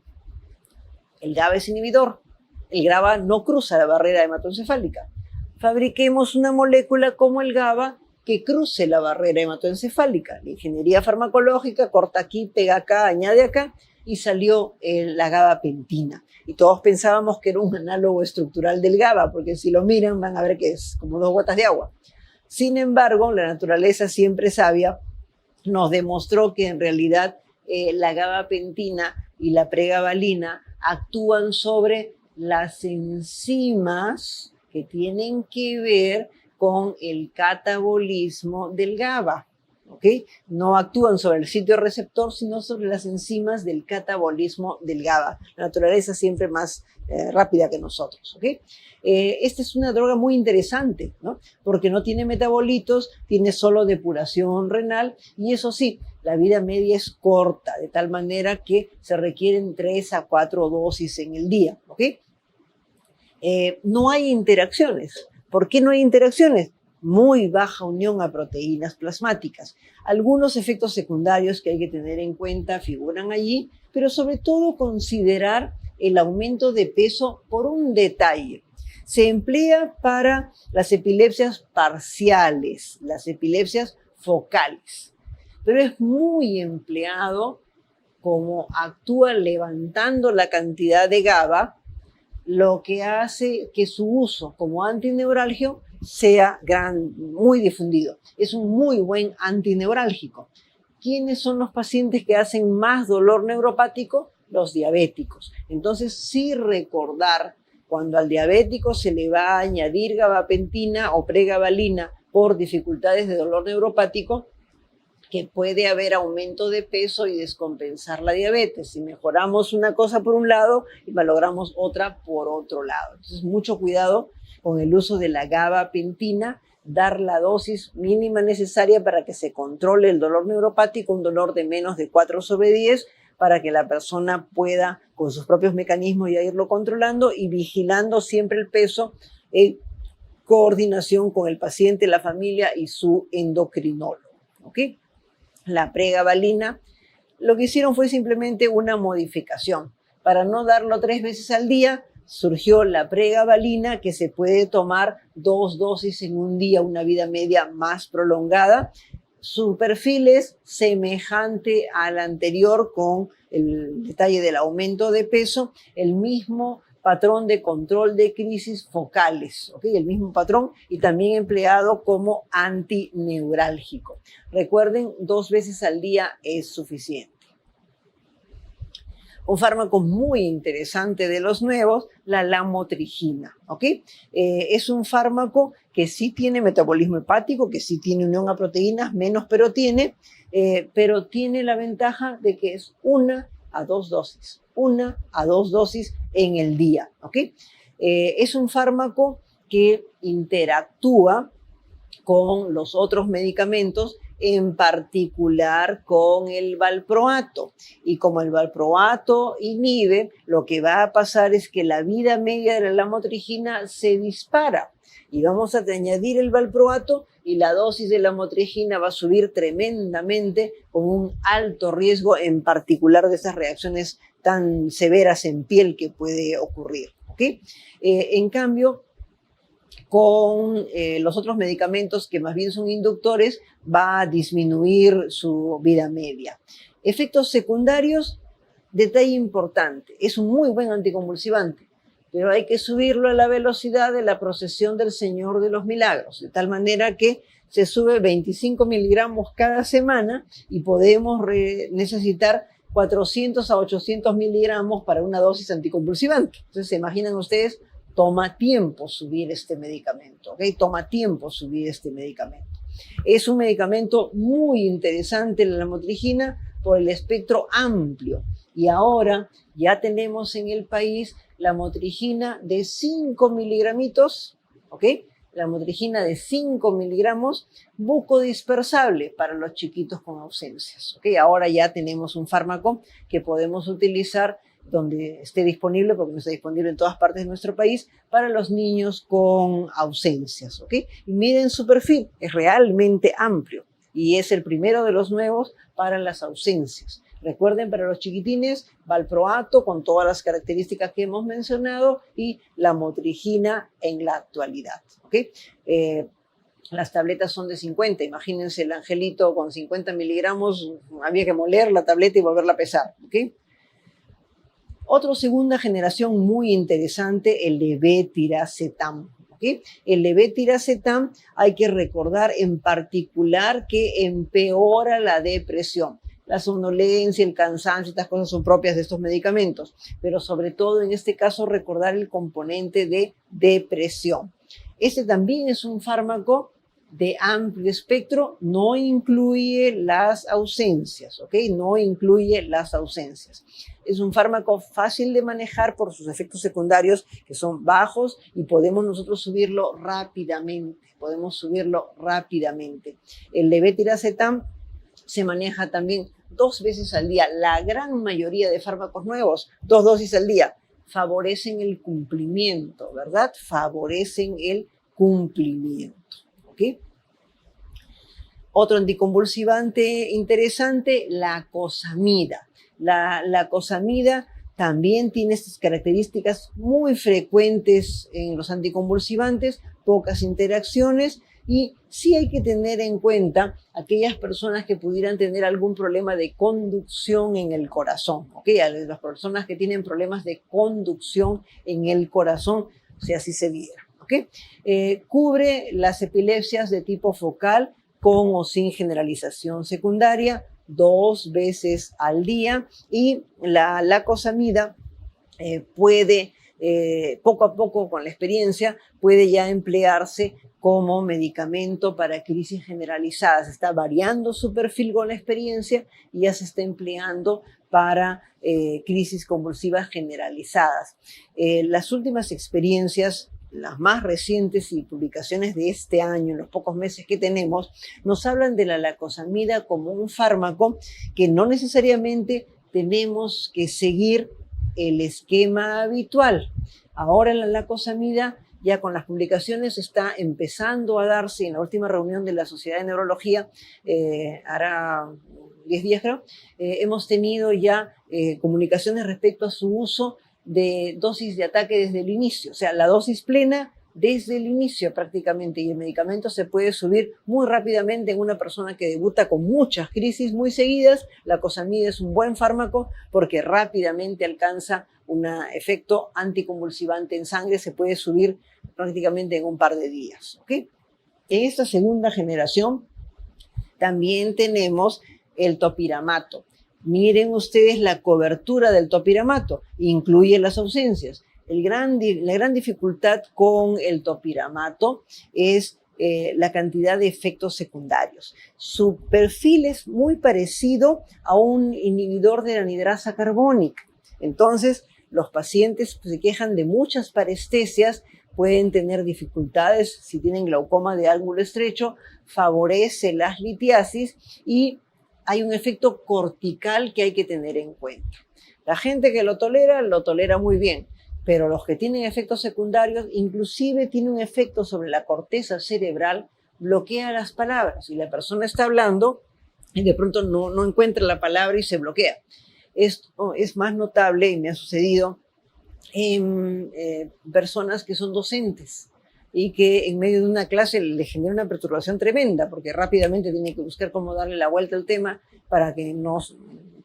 El GABA es inhibidor. El GABA no cruza la barrera hematoencefálica. Fabriquemos una molécula como el GABA que cruce la barrera hematoencefálica. La ingeniería farmacológica corta aquí, pega acá, añade acá y salió la gabapentina. Y todos pensábamos que era un análogo estructural del GABA, porque si lo miran van a ver que es como 2 gotas de agua. Sin embargo, la naturaleza siempre sabia nos demostró que en realidad la gabapentina y la pregabalina actúan sobre las enzimas que tienen que ver con el catabolismo del GABA, ¿ok? No actúan sobre el sitio receptor, sino sobre las enzimas del catabolismo del GABA. La naturaleza siempre más rápida que nosotros, ¿ok? Esta es una droga muy interesante, ¿no? Porque no tiene metabolitos, tiene solo depuración renal y eso sí, la vida media es corta, de tal manera que se requieren 3 a 4 dosis en el día, ¿ok? No hay interacciones. ¿Por qué no hay interacciones? Muy baja unión a proteínas plasmáticas. Algunos efectos secundarios que hay que tener en cuenta figuran allí, pero sobre todo considerar el aumento de peso por un detalle. Se emplea para las epilepsias parciales, las epilepsias focales, pero es muy empleado como actúa levantando la cantidad de GABA, lo que hace que su uso como antineurálgico sea muy difundido. Es un muy buen antineurálgico. ¿Quiénes son los pacientes que hacen más dolor neuropático? Los diabéticos. Entonces, sí recordar cuando al diabético se le va a añadir gabapentina o pregabalina por dificultades de dolor neuropático, que puede haber aumento de peso y descompensar la diabetes. Si mejoramos una cosa por un lado y malogramos otra por otro lado. Entonces, mucho cuidado con el uso de la gabapentina, dar la dosis mínima necesaria para que se controle el dolor neuropático, un dolor de menos de 4/10, para que la persona pueda, con sus propios mecanismos, ya irlo controlando y vigilando siempre el peso en coordinación con el paciente, la familia y su endocrinólogo. ¿Ok? La pregabalina, lo que hicieron fue simplemente una modificación. Para no darlo 3 veces al día, surgió la pregabalina, que se puede tomar 2 dosis en un día, una vida media más prolongada. Su perfil es semejante al anterior con el detalle del aumento de peso, el mismo patrón de control de crisis focales, ¿ok? El mismo patrón y también empleado como antineurálgico. Recuerden, 2 veces al día es suficiente. Un fármaco muy interesante de los nuevos, la lamotrigina, ¿ok? Es un fármaco que sí tiene metabolismo hepático, que sí tiene unión a proteínas, menos pero tiene la ventaja de que es 1 a 2 dosis. 1 a 2 dosis en el día, ¿ok? Es un fármaco que interactúa con los otros medicamentos, en particular con el valproato. Y como el valproato inhibe, lo que va a pasar es que la vida media de la lamotrigina se dispara. Y vamos a añadir el valproato y la dosis de la motrigina va a subir tremendamente con un alto riesgo, en particular de esas reacciones tan severas en piel que puede ocurrir. ¿Okay? En cambio, con los otros medicamentos que más bien son inductores, va a disminuir su vida media. Efectos secundarios, detalle importante, es un muy buen anticonvulsivante, pero hay que subirlo a la velocidad de la procesión del Señor de los Milagros, de tal manera que se sube 25 miligramos cada semana y podemos necesitar 400 a 800 miligramos para una dosis anticonvulsivante. Entonces, ¿se imaginan ustedes? Toma tiempo subir este medicamento, ¿ok? Toma tiempo subir este medicamento. Es un medicamento muy interesante, la lamotrigina, por el espectro amplio. Y ahora ya tenemos en el país la lamotrigina de 5 miligramitos, ¿ok? La lamotrigina de 5 miligramos bucodispersable para los chiquitos con ausencias, ¿ok? Ahora ya tenemos un fármaco que podemos utilizar donde esté disponible, porque no está disponible en todas partes de nuestro país, para los niños con ausencias, ¿ok? Y miren su perfil, es realmente amplio y es el primero de los nuevos para las ausencias. Recuerden, para los chiquitines, valproato con todas las características que hemos mencionado y la lamotrigina en la actualidad, ¿ok? Las tabletas son de 50, imagínense el angelito con 50 miligramos, había que moler la tableta y volverla a pesar, ¿ok? Otra segunda generación muy interesante, el levetiracetam. ¿Okay? El levetiracetam hay que recordar en particular que empeora la depresión. La somnolencia, el cansancio, estas cosas son propias de estos medicamentos, pero sobre todo en este caso recordar el componente de depresión. Este también es un fármaco de amplio espectro, no incluye las ausencias, ¿ok? No incluye las ausencias. Es un fármaco fácil de manejar por sus efectos secundarios que son bajos y podemos nosotros subirlo rápidamente, El levetiracetam se maneja también 2 veces al día. La gran mayoría de fármacos nuevos, 2 dosis al día, favorecen el cumplimiento, ¿verdad? Favorecen el cumplimiento. ¿Okay? Otro anticonvulsivante interesante, la acosamida. La acosamida también tiene estas características muy frecuentes en los anticonvulsivantes, pocas interacciones, y sí hay que tener en cuenta aquellas personas que pudieran tener algún problema de conducción en el corazón, ¿ok? A las personas que tienen problemas de conducción en el corazón, o sea, si se viera. ¿Okay? Cubre las epilepsias de tipo focal con o sin generalización secundaria 2 veces al día, y la acosamida puede, poco a poco con la experiencia, puede ya emplearse como medicamento para crisis generalizadas. Está variando su perfil con la experiencia y ya se está empleando para crisis convulsivas generalizadas. Las últimas experiencias, las más recientes y publicaciones de este año, en los pocos meses que tenemos, nos hablan de la lacosamida como un fármaco que no necesariamente tenemos que seguir el esquema habitual. Ahora la lacosamida, ya con las publicaciones, está empezando a darse. En la última reunión de la Sociedad de Neurología, hará 10 días creo, hemos tenido ya comunicaciones respecto a su uso de dosis de ataque desde el inicio, o sea, la dosis plena desde el inicio prácticamente, y el medicamento se puede subir muy rápidamente en una persona que debuta con muchas crisis muy seguidas. La acosamida es un buen fármaco porque rápidamente alcanza un efecto anticonvulsivante en sangre, se puede subir prácticamente en un par de días, ¿ok? En esta segunda generación también tenemos el topiramato. Miren ustedes la cobertura del topiramato, incluye las ausencias. La gran dificultad con el topiramato es la cantidad de efectos secundarios. Su perfil es muy parecido a un inhibidor de la anidrasa carbónica. Entonces, los pacientes se quejan de muchas parestesias, pueden tener dificultades si tienen glaucoma de ángulo estrecho, favorece las litiasis y hay un efecto cortical que hay que tener en cuenta. La gente que lo tolera muy bien, pero los que tienen efectos secundarios, inclusive tiene un efecto sobre la corteza cerebral bloquea las palabras y la persona está hablando y de pronto no encuentra la palabra y se bloquea. Esto es más notable y me ha sucedido en personas que son docentes y que en medio de una clase le genera una perturbación tremenda porque rápidamente tiene que buscar cómo darle la vuelta al tema para que no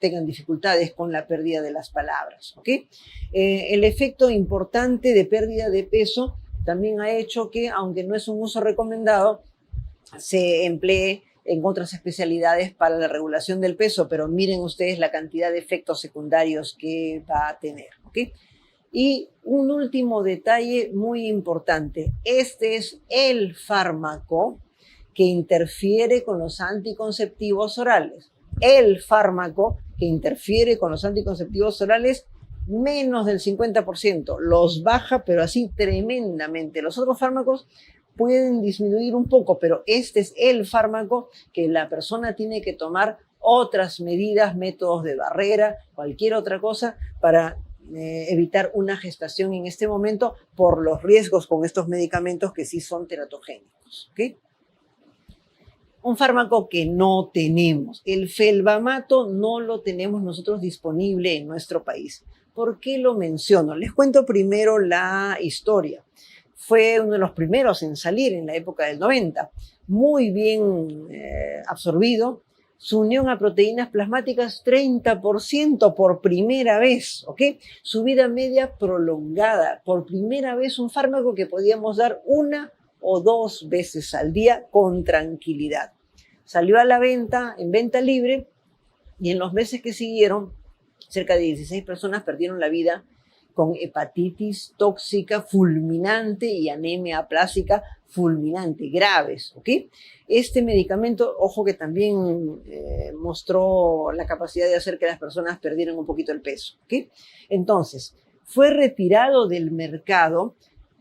tengan dificultades con la pérdida de las palabras. ¿Okay? El efecto importante de pérdida de peso también ha hecho que, aunque no es un uso recomendado, se emplee en otras especialidades para la regulación del peso, pero miren ustedes la cantidad de efectos secundarios que va a tener. ¿Okay? Y un último detalle muy importante. Este es el fármaco que interfiere con los anticonceptivos orales. El fármaco que interfiere con los anticonceptivos orales, menos del 50%. Los baja, pero así tremendamente. Los otros fármacos pueden disminuir un poco, pero este es el fármaco que la persona tiene que tomar otras medidas, métodos de barrera, cualquier otra cosa para evitar una gestación en este momento por los riesgos con estos medicamentos que sí son teratogénicos. ¿Okay? Un fármaco que no tenemos, el felbamato, no lo tenemos nosotros disponible en nuestro país. ¿Por qué lo menciono? Les cuento primero la historia. Fue uno de los primeros en salir en la época del 90, muy bien absorbido. Su unión a proteínas plasmáticas 30% por primera vez, ¿ok? Su vida media prolongada, por primera vez un fármaco que podíamos dar 1 o 2 veces al día con tranquilidad. Salió a la venta, en venta libre, y en los meses que siguieron, cerca de 16 personas perdieron la vida con hepatitis tóxica fulminante y anemia aplásica fulminante, graves, ¿ok? Este medicamento, ojo que también mostró la capacidad de hacer que las personas perdieran un poquito el peso, ¿ok? Entonces, fue retirado del mercado,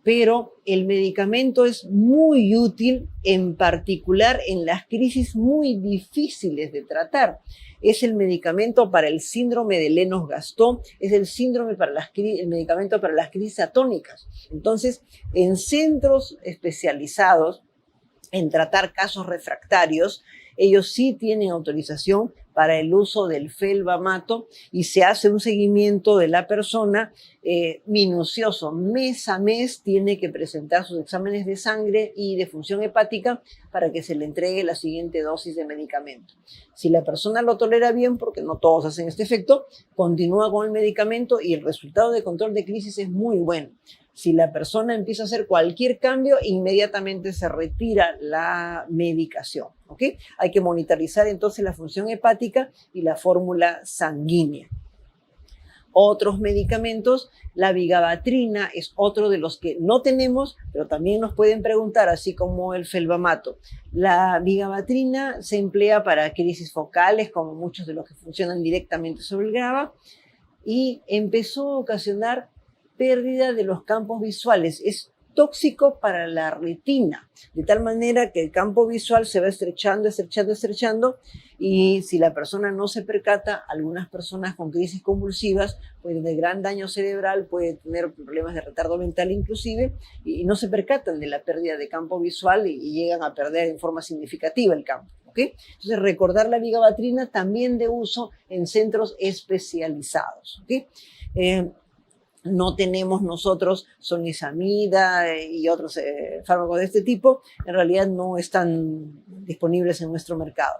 pero el medicamento es muy útil, en particular en las crisis muy difíciles de tratar. Es el medicamento para el síndrome de Lennox-Gastaut, es el medicamento para las crisis atónicas. Entonces, en centros especializados en tratar casos refractarios, ellos sí tienen autorización para el uso del felbamato y se hace un seguimiento de la persona minucioso. Mes a mes tiene que presentar sus exámenes de sangre y de función hepática para que se le entregue la siguiente dosis de medicamento. Si la persona lo tolera bien, porque no todos hacen este efecto, continúa con el medicamento y el resultado de control de crisis es muy bueno. Si la persona empieza a hacer cualquier cambio, inmediatamente se retira la medicación. ¿Ok? Hay que monitorizar entonces la función hepática y la fórmula sanguínea. Otros medicamentos, la vigabatrina es otro de los que no tenemos, pero también nos pueden preguntar, así como el felbamato. La vigabatrina se emplea para crisis focales, como muchos de los que funcionan directamente sobre el GABA, y empezó a ocasionar pérdida de los campos visuales. Es tóxico para la retina, de tal manera que el campo visual se va estrechando, estrechando, estrechando, y si la persona no se percata, algunas personas con crisis convulsivas pueden tener gran daño cerebral, pueden tener problemas de retardo mental inclusive, y no se percatan de la pérdida de campo visual y llegan a perder en forma significativa el campo. ¿Okay? Entonces, recordar la vigabatrina también de uso en centros especializados. ¿Okay? No tenemos nosotros sonizamida y otros fármacos de este tipo, en realidad no están disponibles en nuestro mercado.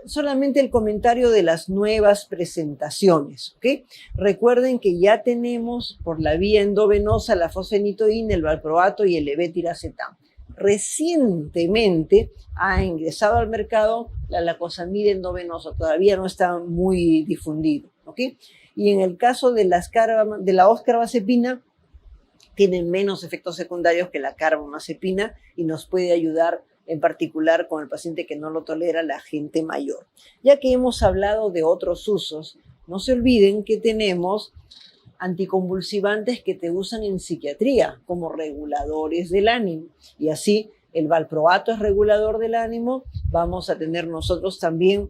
Solamente el comentario de las nuevas presentaciones, ¿ok? Recuerden que ya tenemos por la vía endovenosa la fosfenitoína, el valproato y el levetiracetam. Recientemente ha ingresado al mercado la lacosamida endovenosa, todavía no está muy difundido, ¿ok? Y en el caso de la oscarbazepina, tienen menos efectos secundarios que la carbamazepina y nos puede ayudar en particular con el paciente que no lo tolera, la gente mayor. Ya que hemos hablado de otros usos, no se olviden que tenemos anticonvulsivantes que te usan en psiquiatría como reguladores del ánimo. Y así el valproato es regulador del ánimo, vamos a tener nosotros también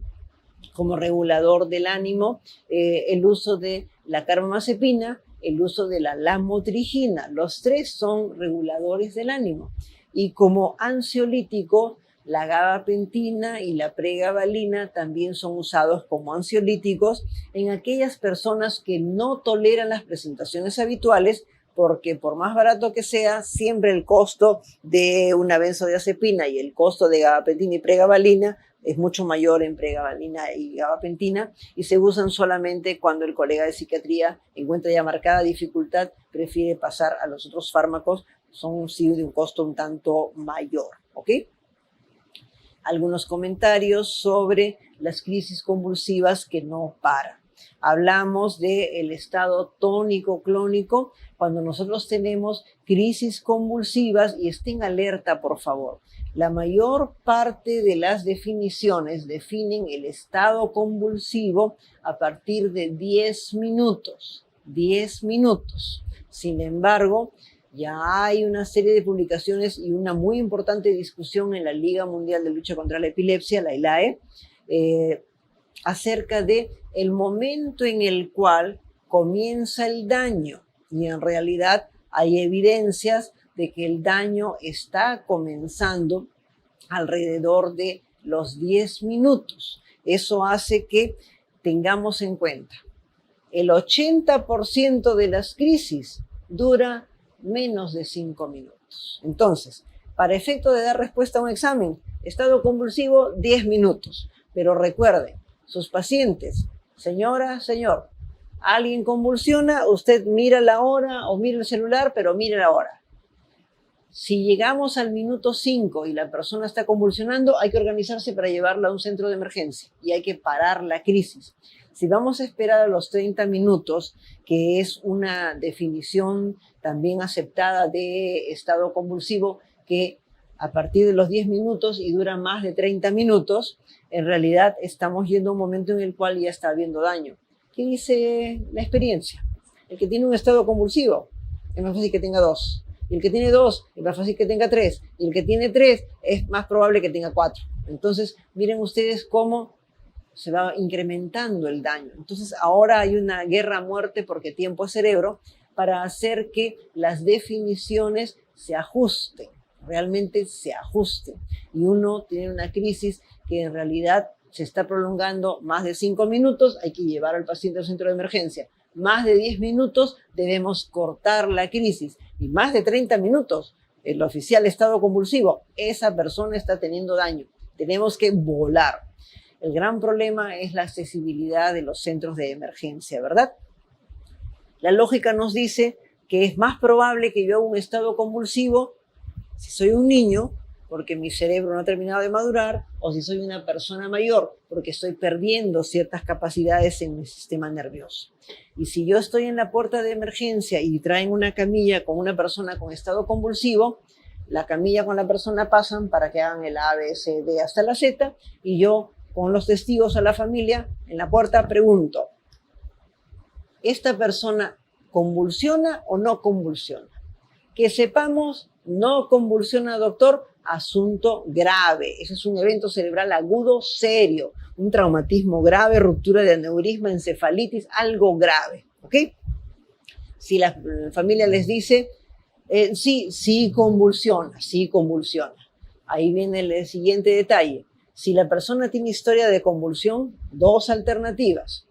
como regulador del ánimo el uso de la carbamazepina, el uso de la lamotrigina. Los tres son reguladores del ánimo. Y como ansiolítico La gabapentina y la pregabalina también son usados como ansiolíticos en aquellas personas que no toleran las presentaciones habituales, porque por más barato que sea, siempre el costo de una benzodiazepina y el costo de gabapentina y pregabalina es mucho mayor en pregabalina y gabapentina, y se usan solamente cuando el colega de psiquiatría encuentra ya marcada dificultad, prefiere pasar a los otros fármacos, son sí de un costo un tanto mayor, ¿ok? Algunos comentarios sobre las crisis convulsivas que no paran. Hablamos del estado tónico-clónico cuando nosotros tenemos crisis convulsivas, y estén alerta, por favor. La mayor parte de las definiciones definen el estado convulsivo a partir de 10 minutos. 10 minutos. Sin embargo, ya hay una serie de publicaciones y una muy importante discusión en la Liga Mundial de Lucha contra la Epilepsia, la ILAE, acerca de el momento en el cual comienza el daño. Y en realidad hay evidencias de que el daño está comenzando alrededor de los 10 minutos. Eso hace que tengamos en cuenta, el 80% de las crisis dura menos de 5 minutos. Entonces, para efecto de dar respuesta a un examen, estado convulsivo, 10 minutos. Pero recuerden, sus pacientes, señora, señor, alguien convulsiona, usted mira la hora o mira el celular, pero mire la hora. Si llegamos al minuto 5 y la persona está convulsionando, hay que organizarse para llevarla a un centro de emergencia y hay que parar la crisis. Si vamos a esperar a los 30 minutos, que es una definición también aceptada de estado convulsivo, que a partir de los 10 minutos y dura más de 30 minutos, en realidad estamos yendo a un momento en el cual ya está habiendo daño. ¿Qué dice la experiencia? El que tiene un estado convulsivo es más fácil que tenga 2. Y el que tiene 2 es más fácil que tenga 3. Y el que tiene 3 es más probable que tenga 4. Entonces, miren ustedes cómo se va incrementando el daño. Entonces, ahora hay una guerra a muerte porque tiempo es cerebro para hacer que las definiciones se ajusten, realmente se ajusten. Y uno tiene una crisis que en realidad se está prolongando más de 5 minutos, hay que llevar al paciente al centro de emergencia. Más de 10 minutos, debemos cortar la crisis. Y más de 30 minutos, el oficial estado convulsivo, esa persona está teniendo daño. Tenemos que volar. El gran problema es la accesibilidad de los centros de emergencia, ¿verdad? La lógica nos dice que es más probable que yo haga un estado convulsivo si soy un niño, porque mi cerebro no ha terminado de madurar, o si soy una persona mayor, porque estoy perdiendo ciertas capacidades en mi sistema nervioso. Y si yo estoy en la puerta de emergencia y traen una camilla con una persona con estado convulsivo, la camilla con la persona pasan para que hagan el A, B, C, D hasta la Z, y yo, con los testigos a la familia, en la puerta pregunto, ¿esta persona convulsiona o no convulsiona? Que sepamos, no convulsiona, doctor, asunto grave. Ese es un evento cerebral agudo serio, un traumatismo grave, ruptura de aneurisma, encefalitis, algo grave, ¿ok? Si la familia les dice, sí convulsiona, sí convulsiona. Ahí viene el siguiente detalle. Si la persona tiene historia de convulsión, 2 alternativas.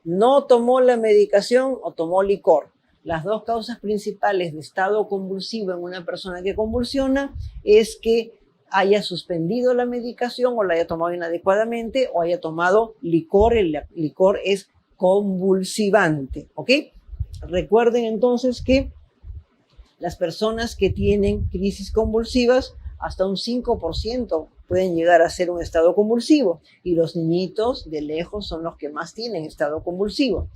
No tomó la medicación o tomó licor. Las 2 causas principales de estado convulsivo en una persona que convulsiona es que haya suspendido la medicación o la haya tomado inadecuadamente o haya tomado licor. El licor es convulsivante, ¿ok? Recuerden entonces que las personas que tienen crisis convulsivas, hasta un 5% pueden llegar a ser un estado convulsivo, y los niñitos de lejos son los que más tienen estado convulsivo.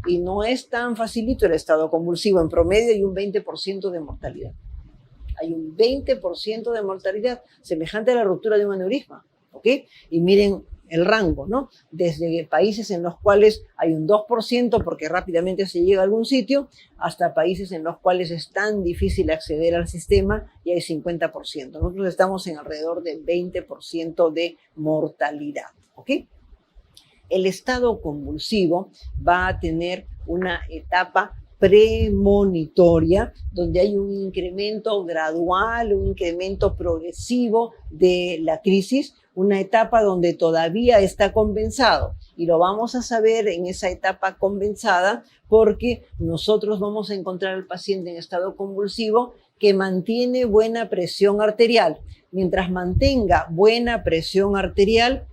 Y no es tan facilito el estado convulsivo. En promedio hay un 20% de mortalidad. Hay un 20% de mortalidad, semejante a la ruptura de un aneurisma, ¿ok? Y miren el rango, ¿no? Desde países en los cuales hay un 2% porque rápidamente se llega a algún sitio, hasta países en los cuales es tan difícil acceder al sistema y hay 50%. Nosotros estamos en alrededor del 20% de mortalidad, ¿ok? El estado convulsivo va a tener una etapa premonitoria, donde hay un incremento gradual, un incremento progresivo de la crisis, una etapa donde todavía está compensado. Y lo vamos a saber en esa etapa compensada porque nosotros vamos a encontrar al paciente en estado convulsivo que mantiene buena presión arterial. Mientras mantenga buena presión arterial,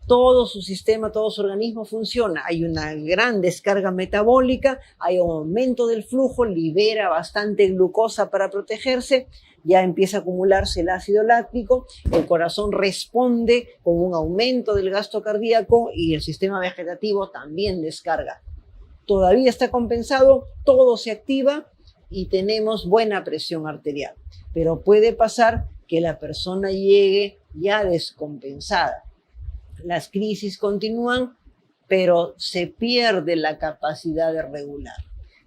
todo su sistema, todo su organismo funciona. Hay una gran descarga metabólica, hay un aumento del flujo, libera bastante glucosa para protegerse, ya empieza a acumularse el ácido láctico, el corazón responde con un aumento del gasto cardíaco y el sistema vegetativo también descarga. Todavía está compensado, todo se activa y tenemos buena presión arterial. Pero puede pasar que la persona llegue ya descompensada. Las crisis continúan, pero se pierde la capacidad de regular.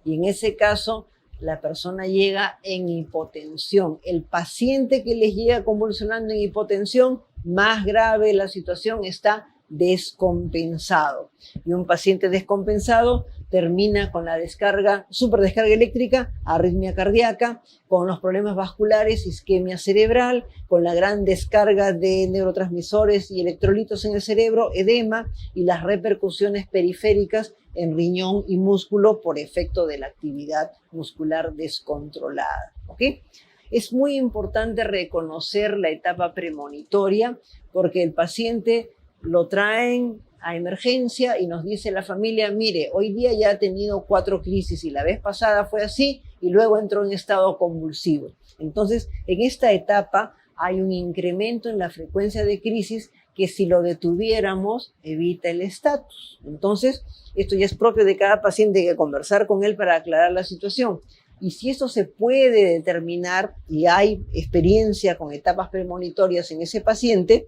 Y en ese caso, la persona llega en hipotensión. El paciente que les llega convulsionando en hipotensión, más grave la situación, está descompensado. Y un paciente descompensado termina con la descarga, superdescarga eléctrica, arritmia cardíaca, con los problemas vasculares, isquemia cerebral, con la gran descarga de neurotransmisores y electrolitos en el cerebro, edema y las repercusiones periféricas en riñón y músculo por efecto de la actividad muscular descontrolada. ¿Ok? Es muy importante reconocer la etapa premonitoria porque el paciente lo traen a emergencia y nos dice la familia, mire, hoy día ya ha tenido 4 crisis y la vez pasada fue así y luego entró en estado convulsivo. Entonces, en esta etapa hay un incremento en la frecuencia de crisis que si lo detuviéramos evita el estatus. Entonces, esto ya es propio de cada paciente, hay que conversar con él para aclarar la situación. Y si esto se puede determinar y hay experiencia con etapas premonitorias en ese paciente,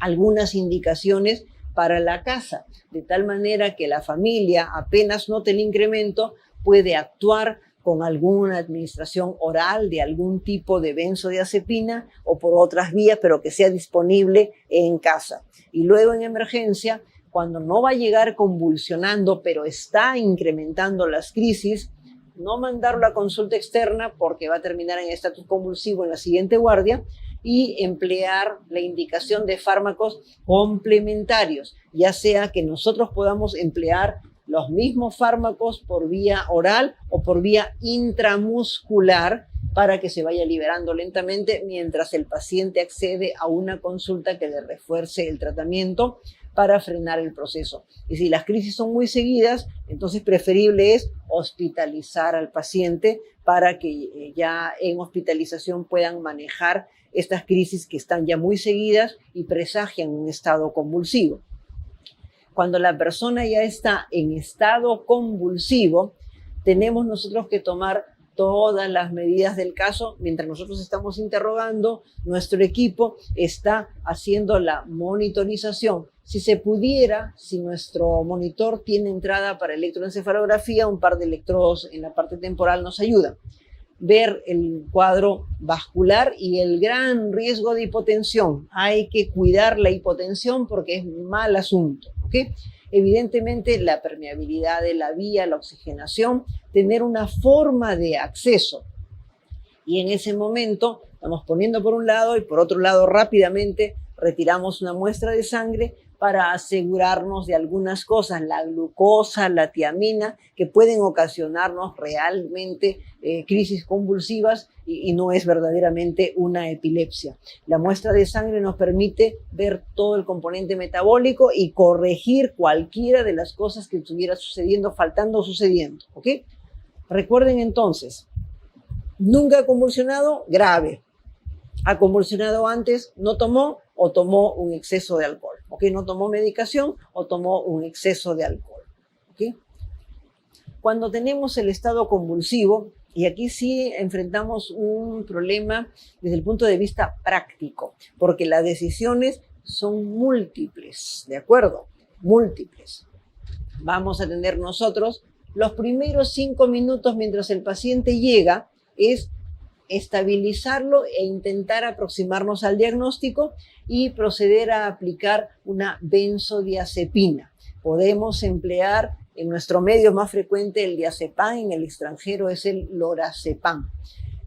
algunas indicaciones para la casa, de tal manera que la familia apenas note el incremento puede actuar con alguna administración oral de algún tipo de benzodiazepina o por otras vías, pero que sea disponible en casa. Y luego en emergencia, cuando no va a llegar convulsionando, pero está incrementando las crisis, no mandarlo a consulta externa porque va a terminar en estatus convulsivo en la siguiente guardia, y emplear la indicación de fármacos complementarios, ya sea que nosotros podamos emplear los mismos fármacos por vía oral o por vía intramuscular para que se vaya liberando lentamente mientras el paciente accede a una consulta que le refuerce el tratamiento para frenar el proceso. Y si las crisis son muy seguidas, entonces preferible es hospitalizar al paciente para que ya en hospitalización puedan manejar estas crisis que están ya muy seguidas y presagian un estado convulsivo. Cuando la persona ya está en estado convulsivo, tenemos nosotros que tomar todas las medidas del caso. Mientras nosotros estamos interrogando, nuestro equipo está haciendo la monitorización. Si se pudiera, si nuestro monitor tiene entrada para electroencefalografía, un par de electrodos en la parte temporal nos ayudan. Ver el cuadro vascular y el gran riesgo de hipotensión. Hay que cuidar la hipotensión porque es mal asunto, ¿ok? Evidentemente, la permeabilidad de la vía, la oxigenación, tener una forma de acceso. Y en ese momento estamos poniendo por un lado y por otro lado rápidamente retiramos una muestra de sangre para asegurarnos de algunas cosas, la glucosa, la tiamina, que pueden ocasionarnos realmente crisis convulsivas y no es verdaderamente una epilepsia. La muestra de sangre nos permite ver todo el componente metabólico y corregir cualquiera de las cosas que estuviera sucediendo, faltando o sucediendo, ¿ok? Recuerden entonces, nunca ha convulsionado, grave. Ha convulsionado antes, no tomó o tomó un exceso de alcohol, ¿ok? No tomó medicación o tomó un exceso de alcohol, ¿ok? Cuando tenemos el estado convulsivo, y aquí sí enfrentamos un problema desde el punto de vista práctico, porque las decisiones son múltiples, ¿de acuerdo? Múltiples. Vamos a tener nosotros los primeros 5 minutos mientras el paciente llega es estabilizarlo e intentar aproximarnos al diagnóstico y proceder a aplicar una benzodiazepina. Podemos emplear En nuestro medio es más frecuente el diazepam, en el extranjero es el lorazepam.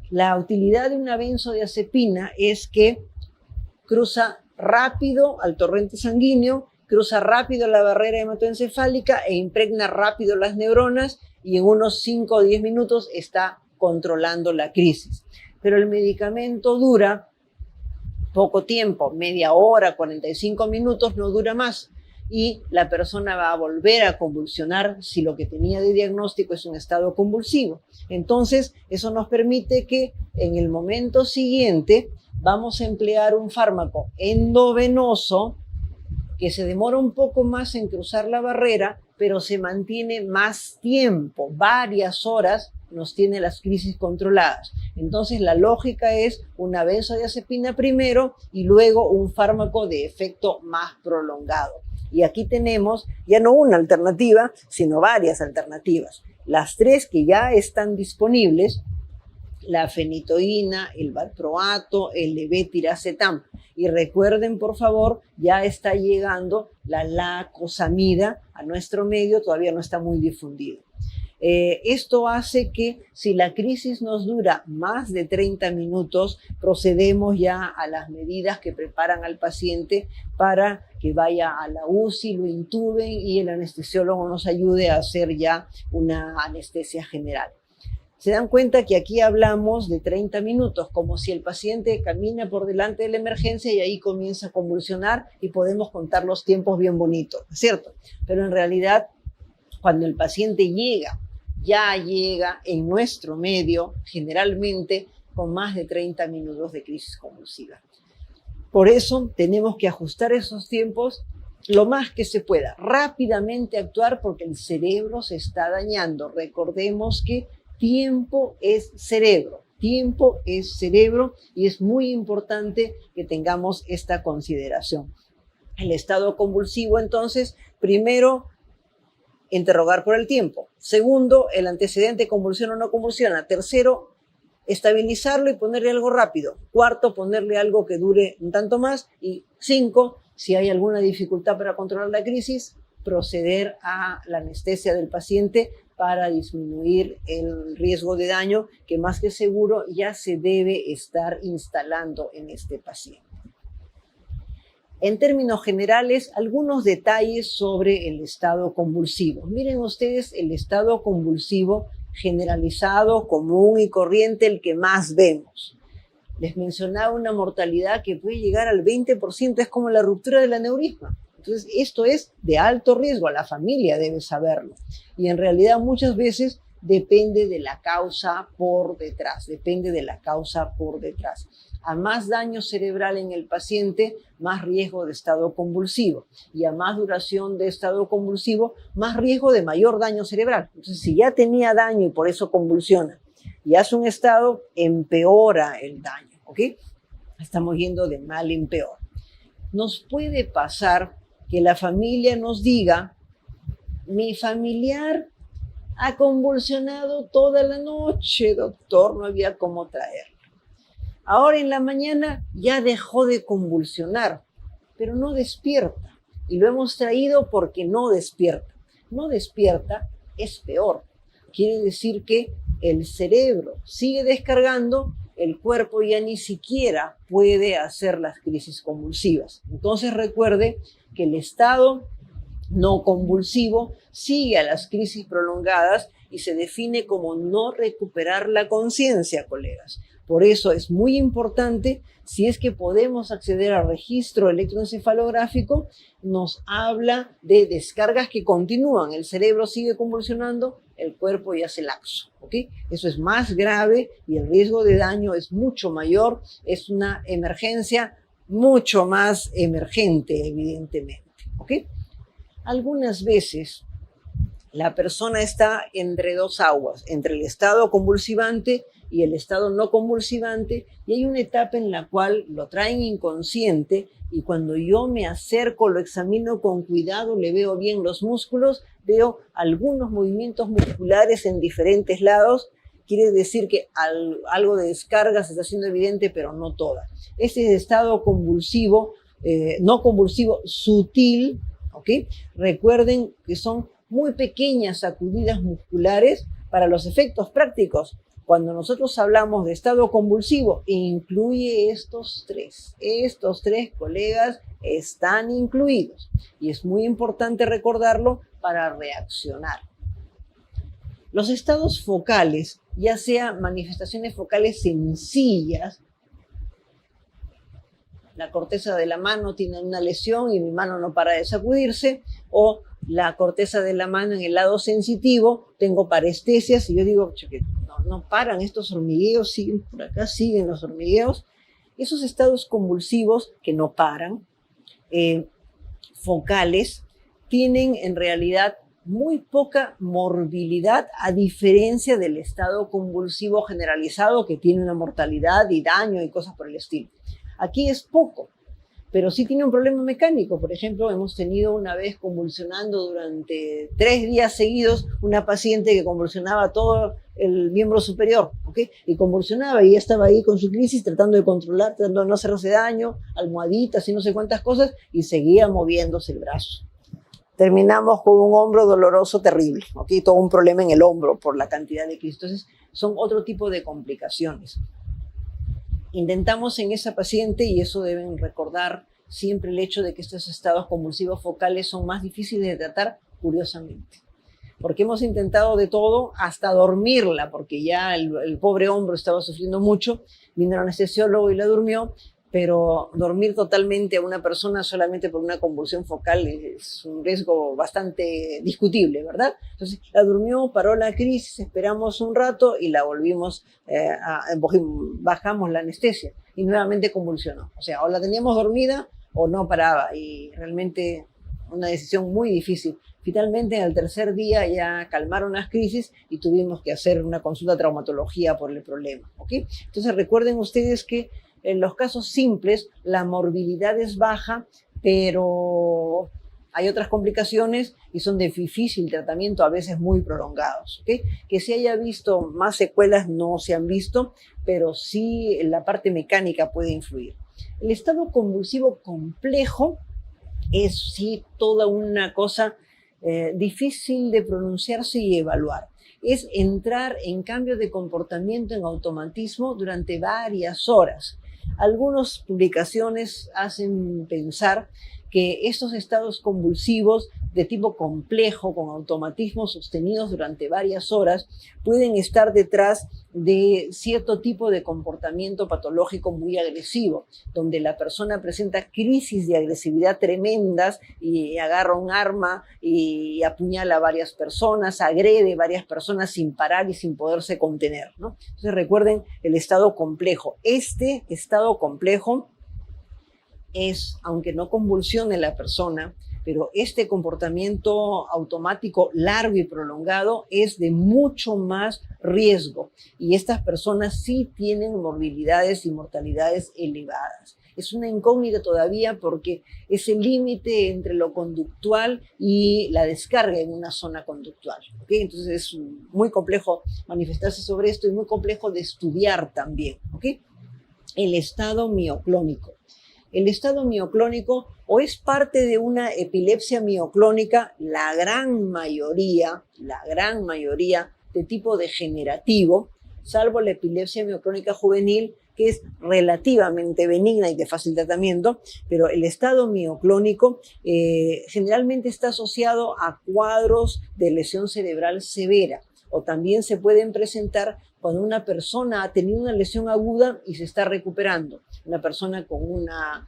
La utilidad de una benzodiazepina es que cruza rápido al torrente sanguíneo, cruza rápido la barrera hematoencefálica e impregna rápido las neuronas y en unos 5 o 10 minutos está controlando la crisis. Pero el medicamento dura poco tiempo, media hora, 45 minutos, no dura más. Y la persona va a volver a convulsionar si lo que tenía de diagnóstico es un estado convulsivo. Entonces, eso nos permite que en el momento siguiente vamos a emplear un fármaco endovenoso que se demora un poco más en cruzar la barrera, pero se mantiene más tiempo, varias horas, nos tiene las crisis controladas. Entonces, la lógica es una benzodiazepina primero y luego un fármaco de efecto más prolongado. Y aquí tenemos ya no una alternativa, sino varias alternativas. Las 3 que ya están disponibles, la fenitoína, el valproato, el levetiracetam. Y recuerden, por favor, ya está llegando la lacosamida a nuestro medio, todavía no está muy difundido. Esto hace que si la crisis nos dura más de 30 minutos, procedemos ya a las medidas que preparan al paciente para que vaya a la UCI, lo intuben y el anestesiólogo nos ayude a hacer ya una anestesia general. Se dan cuenta que aquí hablamos de 30 minutos, como si el paciente camina por delante de la emergencia y ahí comienza a convulsionar y podemos contar los tiempos bien bonitos, ¿cierto? Pero en realidad, cuando el paciente ya llega en nuestro medio, generalmente con más de 30 minutos de crisis convulsiva. Por eso tenemos que ajustar esos tiempos lo más que se pueda, rápidamente actuar porque el cerebro se está dañando. Recordemos que tiempo es cerebro y es muy importante que tengamos esta consideración. El estado convulsivo, entonces, primero, interrogar por el tiempo. Segundo, el antecedente convulsiona o no convulsiona. Tercero, estabilizarlo y ponerle algo rápido. Cuarto, ponerle algo que dure un tanto más. Y 5, si hay alguna dificultad para controlar la crisis, proceder a la anestesia del paciente para disminuir el riesgo de daño que más que seguro ya se debe estar instalando en este paciente. En términos generales, algunos detalles sobre el estado convulsivo. Miren ustedes el estado convulsivo generalizado, común y corriente, el que más vemos. Les mencionaba una mortalidad que puede llegar al 20%, es como la ruptura del aneurisma. Entonces, esto es de alto riesgo, la familia debe saberlo. Y en realidad muchas veces depende de la causa por detrás, A más daño cerebral en el paciente, más riesgo de estado convulsivo. Y a más duración de estado convulsivo, más riesgo de mayor daño cerebral. Entonces, si ya tenía daño y por eso convulsiona, y hace un estado, empeora el daño, ¿ok? Estamos yendo de mal en peor. Nos puede pasar que la familia nos diga, mi familiar ha convulsionado toda la noche, doctor, no había cómo traerlo. Ahora en la mañana ya dejó de convulsionar, pero no despierta. Y lo hemos traído porque no despierta. No despierta es peor. Quiere decir que el cerebro sigue descargando, el cuerpo ya ni siquiera puede hacer las crisis convulsivas. Entonces recuerde que el estado no convulsivo sigue a las crisis prolongadas y se define como no recuperar la conciencia, colegas. Por eso es muy importante, si es que podemos acceder al registro electroencefalográfico, nos habla de descargas que continúan. El cerebro sigue convulsionando, el cuerpo ya se laxo, ¿ok? Eso es más grave y el riesgo de daño es mucho mayor. Es una emergencia mucho más emergente, evidentemente, ¿ok? Algunas veces la persona está entre dos aguas, entre el estado convulsivante y el estado no convulsivante, y hay una etapa en la cual lo traen inconsciente y cuando yo me acerco, lo examino con cuidado, le veo bien los músculos, veo algunos movimientos musculares en diferentes lados, quiere decir que algo de descarga se está haciendo evidente, pero no toda. Ese es estado convulsivo, no convulsivo, sutil, ¿ok? Recuerden que son muy pequeñas sacudidas musculares para los efectos prácticos. Cuando nosotros hablamos de estado convulsivo, incluye estos tres. Estos tres, colegas, están incluidos. Y es muy importante recordarlo para reaccionar. Los estados focales, ya sea manifestaciones focales sencillas, la corteza de la mano tiene una lesión y mi mano no para de sacudirse, o la corteza de la mano en el lado sensitivo, tengo parestesias y yo digo, no paran estos hormigueos, siguen por acá, siguen los hormigueos. Esos estados convulsivos que no paran, focales, tienen en realidad muy poca morbilidad, a diferencia del estado convulsivo generalizado que tiene una mortalidad y daño y cosas por el estilo. Aquí es poco, pero sí tiene un problema mecánico. Por ejemplo, hemos tenido una vez convulsionando durante 3 días seguidos una paciente que convulsionaba todo el miembro superior, ¿ok? Y convulsionaba y ella estaba ahí con su crisis tratando de controlar, tratando de no hacerse daño, almohaditas y no sé cuántas cosas, y seguía moviéndose el brazo. Terminamos con un hombro doloroso terrible, ¿ok? Todo un problema en el hombro por la cantidad de crisis. Entonces, son otro tipo de complicaciones. Intentamos en esa paciente, y eso deben recordar siempre, el hecho de que estos estados convulsivos focales son más difíciles de tratar, curiosamente. Porque hemos intentado de todo, hasta dormirla, porque ya el pobre hombro estaba sufriendo mucho. Vino el anestesiólogo y la durmió, pero dormir totalmente a una persona solamente por una convulsión focal es un riesgo bastante discutible, ¿verdad? Entonces la durmió, paró la crisis, esperamos un rato y la volvimos, bajamos la anestesia y nuevamente convulsionó. O sea, o la teníamos dormida o no paraba, y realmente una decisión muy difícil. Finalmente, en el tercer día ya calmaron las crisis y tuvimos que hacer una consulta de traumatología por el problema, ¿ok? Entonces recuerden ustedes que en los casos simples, la morbilidad es baja, pero hay otras complicaciones y son de difícil tratamiento, a veces muy prolongados, ¿okay? Que se haya visto más secuelas no se han visto, pero sí la parte mecánica puede influir. El estado convulsivo complejo es sí toda una cosa difícil de pronunciarse y evaluar. Es entrar en cambio de comportamiento, en automatismo durante varias horas. Algunas publicaciones hacen pensar que estos estados convulsivos de tipo complejo, con automatismos sostenidos durante varias horas, pueden estar detrás de cierto tipo de comportamiento patológico muy agresivo, donde la persona presenta crisis de agresividad tremendas y agarra un arma y apuñala a varias personas, agrede a varias personas sin parar y sin poderse contener, ¿no? Entonces recuerden el estado complejo. Este estado complejo es, aunque no convulsione la persona, pero este comportamiento automático largo y prolongado es de mucho más riesgo, y estas personas sí tienen morbilidades y mortalidades elevadas. Es una incógnita todavía porque es el límite entre lo conductual y la descarga en una zona conductual, ¿okay? Entonces es muy complejo manifestarse sobre esto y muy complejo de estudiar también, ¿okay? El estado mioclónico. El estado mioclónico o es parte de una epilepsia mioclónica, la gran mayoría de tipo degenerativo, salvo la epilepsia mioclónica juvenil, que es relativamente benigna y de fácil tratamiento, pero el estado mioclónico generalmente está asociado a cuadros de lesión cerebral severa, o también se pueden presentar cuando una persona ha tenido una lesión aguda y se está recuperando. Una persona con una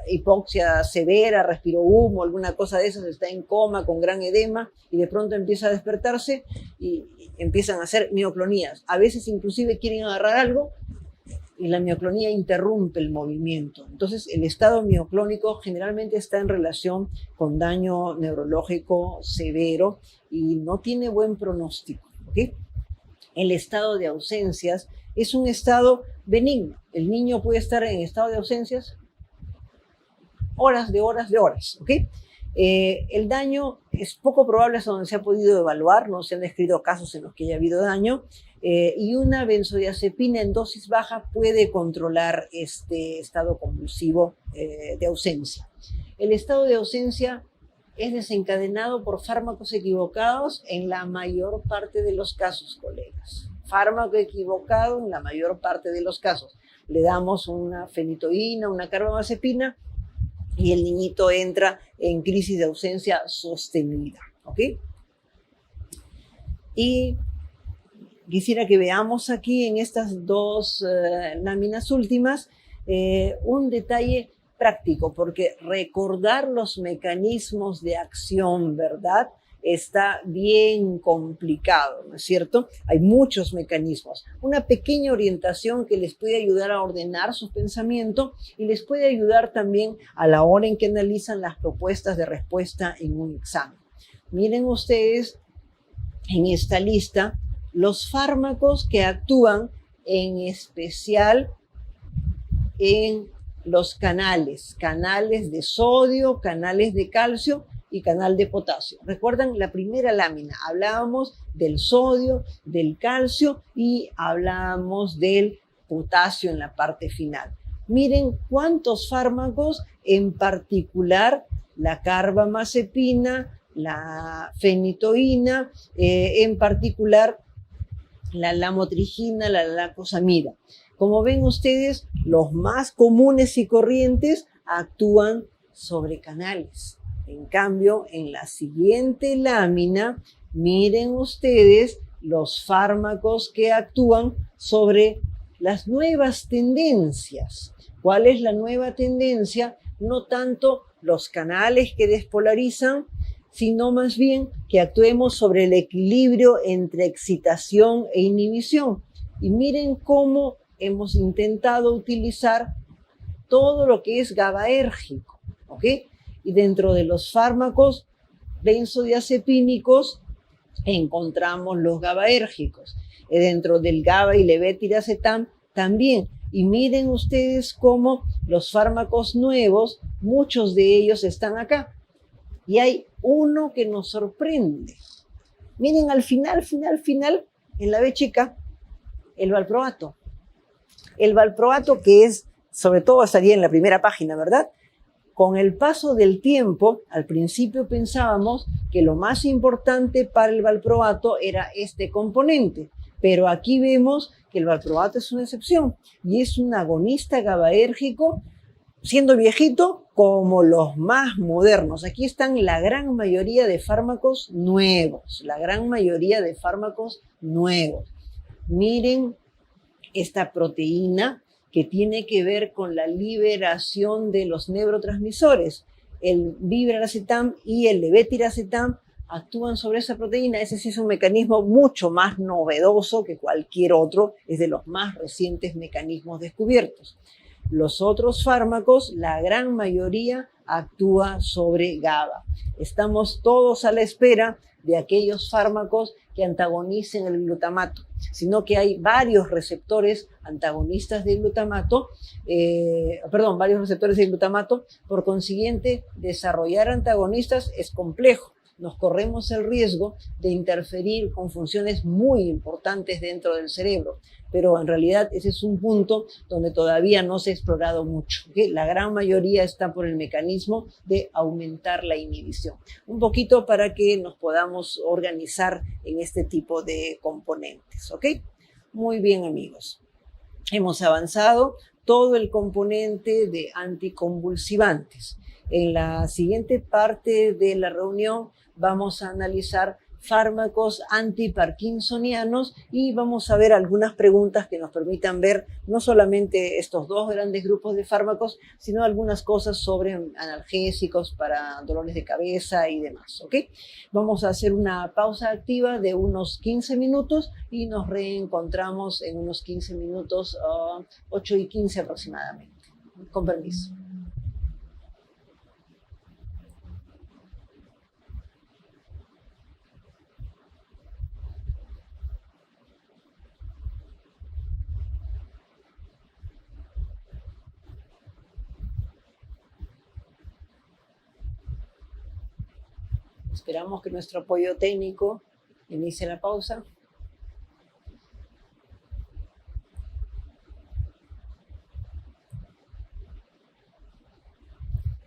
hipoxia severa, respiró humo, alguna cosa de esas, está en coma con gran edema y de pronto empieza a despertarse y empiezan a hacer mioclonías. A veces inclusive quieren agarrar algo y la mioclonía interrumpe el movimiento. Entonces el estado mioclónico generalmente está en relación con daño neurológico severo y no tiene buen pronóstico, ¿okay? El estado de ausencias es un estado benigno. El niño puede estar en estado de ausencias horas, ¿ok? El daño es poco probable hasta donde se ha podido evaluar, no se han descrito casos en los que haya habido daño, y una benzodiazepina en dosis baja puede controlar este estado convulsivo de ausencia. El estado de ausencia es desencadenado por fármacos equivocados en la mayor parte de los casos, colegas. Fármaco equivocado en la mayor parte de los casos. Le damos una fenitoína, una carbamazepina y el niñito entra en crisis de ausencia sostenida, ¿ok? Y quisiera que veamos aquí en estas dos láminas últimas un detalle práctico, porque recordar los mecanismos de acción, ¿verdad?, está bien complicado, ¿no es cierto? Hay muchos mecanismos. Una pequeña orientación que les puede ayudar a ordenar su pensamiento y les puede ayudar también a la hora en que analizan las propuestas de respuesta en un examen. Miren ustedes en esta lista los fármacos que actúan en especial en los canales de sodio, canales de calcio y canal de potasio. ¿Recuerdan la primera lámina? Hablábamos del sodio, del calcio y hablábamos del potasio en la parte final. Miren cuántos fármacos, en particular la carbamazepina, la fenitoína, en particular la lamotrigina, la lacosamida. Como ven ustedes, los más comunes y corrientes actúan sobre canales. En cambio, en la siguiente lámina, miren ustedes los fármacos que actúan sobre las nuevas tendencias. ¿Cuál es la nueva tendencia? No tanto los canales que despolarizan, sino más bien que actuemos sobre el equilibrio entre excitación e inhibición. Y miren cómo hemos intentado utilizar todo lo que es GABAérgico, ¿ok? Y dentro de los fármacos benzodiazepínicos encontramos los GABAérgicos. Y dentro del GABA y levetiracetam también. Y miren ustedes cómo los fármacos nuevos, muchos de ellos están acá. Y hay uno que nos sorprende. Miren al final, en la B chica, el valproato. El valproato, que es, sobre todo estaría en la primera página, ¿verdad? Con el paso del tiempo, al principio pensábamos que lo más importante para el valproato era este componente, pero aquí vemos que el valproato es una excepción y es un agonista GABAérgico, siendo viejito como los más modernos. Aquí están la gran mayoría de fármacos nuevos, Miren esta proteína que tiene que ver con la liberación de los neurotransmisores. El vibracetam y el levetiracetam actúan sobre esa proteína. Ese sí es un mecanismo mucho más novedoso que cualquier otro, es de los más recientes mecanismos descubiertos. Los otros fármacos, la gran mayoría, actúa sobre GABA. Estamos todos a la espera de aquellos fármacos que antagonicen el glutamato, sino que hay varios receptores antagonistas de glutamato, varios receptores de glutamato. Por consiguiente, desarrollar antagonistas es complejo. Nos corremos el riesgo de interferir con funciones muy importantes dentro del cerebro, pero en realidad ese es un punto donde todavía no se ha explorado mucho, ¿okay? La gran mayoría está por el mecanismo de aumentar la inhibición. Un poquito para que nos podamos organizar en este tipo de componentes, ¿ok? Muy bien, amigos. Hemos avanzado todo el componente de anticonvulsivantes. En la siguiente parte de la reunión vamos a analizar fármacos antiparkinsonianos y vamos a ver algunas preguntas que nos permitan ver no solamente estos dos grandes grupos de fármacos, sino algunas cosas sobre analgésicos para dolores de cabeza y demás, ¿ok? Vamos a hacer una pausa activa de unos 15 minutos y nos reencontramos en unos 15 minutos, 8:15 aproximadamente. Con permiso. Esperamos que nuestro apoyo técnico inicie la pausa.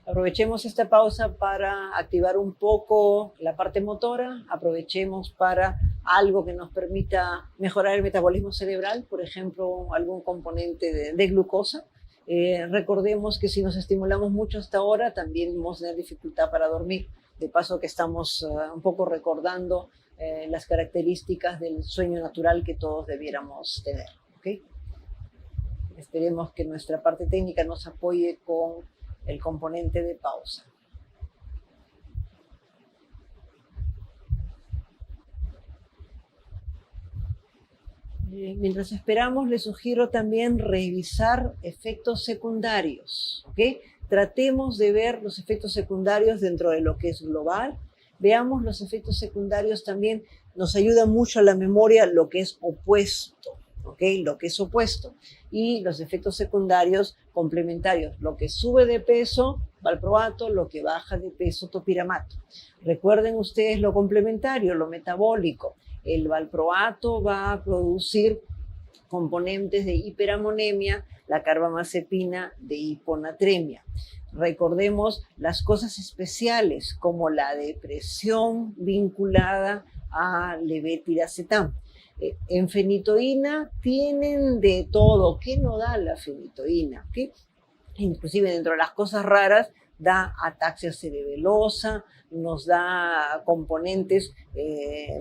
Aprovechemos esta pausa para activar un poco la parte motora, aprovechemos para algo que nos permita mejorar el metabolismo cerebral, por ejemplo, algún componente de glucosa. Recordemos que si nos estimulamos mucho hasta ahora, también vamos a tener dificultad para dormir. De paso que estamos un poco recordando las características del sueño natural que todos debiéramos tener. ¿Okay? Esperemos que nuestra parte técnica nos apoye con el componente de pausa. Mientras esperamos, les sugiero también revisar efectos secundarios. ¿Okay? Tratemos de ver los efectos secundarios dentro de lo que es global. Veamos los efectos secundarios también. Nos ayuda mucho a la memoria lo que es opuesto. ¿Okay? Lo que es opuesto. Y los efectos secundarios complementarios. Lo que sube de peso, valproato, lo que baja de peso, topiramato. Recuerden ustedes lo complementario, lo metabólico. El valproato va a producir componentes de hiperamonemia, la carbamazepina de hiponatremia. Recordemos las cosas especiales como la depresión vinculada a levetiracetam. En fenitoína tienen de todo. ¿Qué no da la fenitoína? ¿Okay? Inclusive dentro de las cosas raras da ataxia cerebelosa, nos da componentes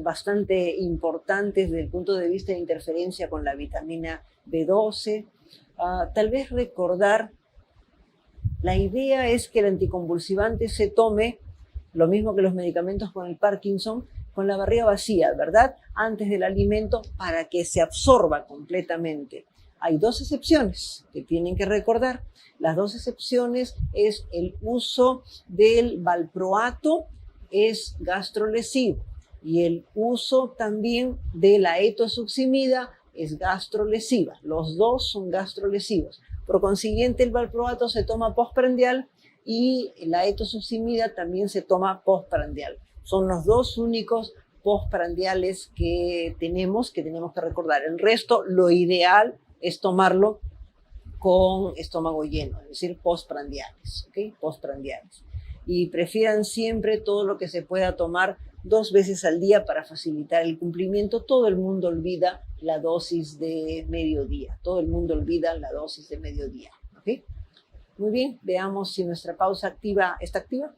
bastante importantes desde el punto de vista de interferencia con la vitamina B12. Tal vez recordar, la idea es que el anticonvulsivante se tome, lo mismo que los medicamentos con el Parkinson, con la barriga vacía, ¿verdad? Antes del alimento para que se absorba completamente. Hay dos excepciones que tienen que recordar. Las dos excepciones es el uso del valproato, es gastrolesivo, y el uso también de la etosuximida es gastrolesiva. Los dos son gastrolesivos. Por consiguiente, el valproato se toma postprandial y la etosuximida también se toma postprandial. Son los dos únicos postprandiales que tenemos que recordar. El resto, lo ideal es tomarlo con estómago lleno, es decir, postprandiales, ¿okay? Postprandiales. Y prefieran siempre todo lo que se pueda tomar 2 veces al día para facilitar el cumplimiento. Todo el mundo olvida la dosis de mediodía. Todo el mundo olvida la dosis de mediodía. ¿Okay? Muy bien, veamos si nuestra pausa activa está activa.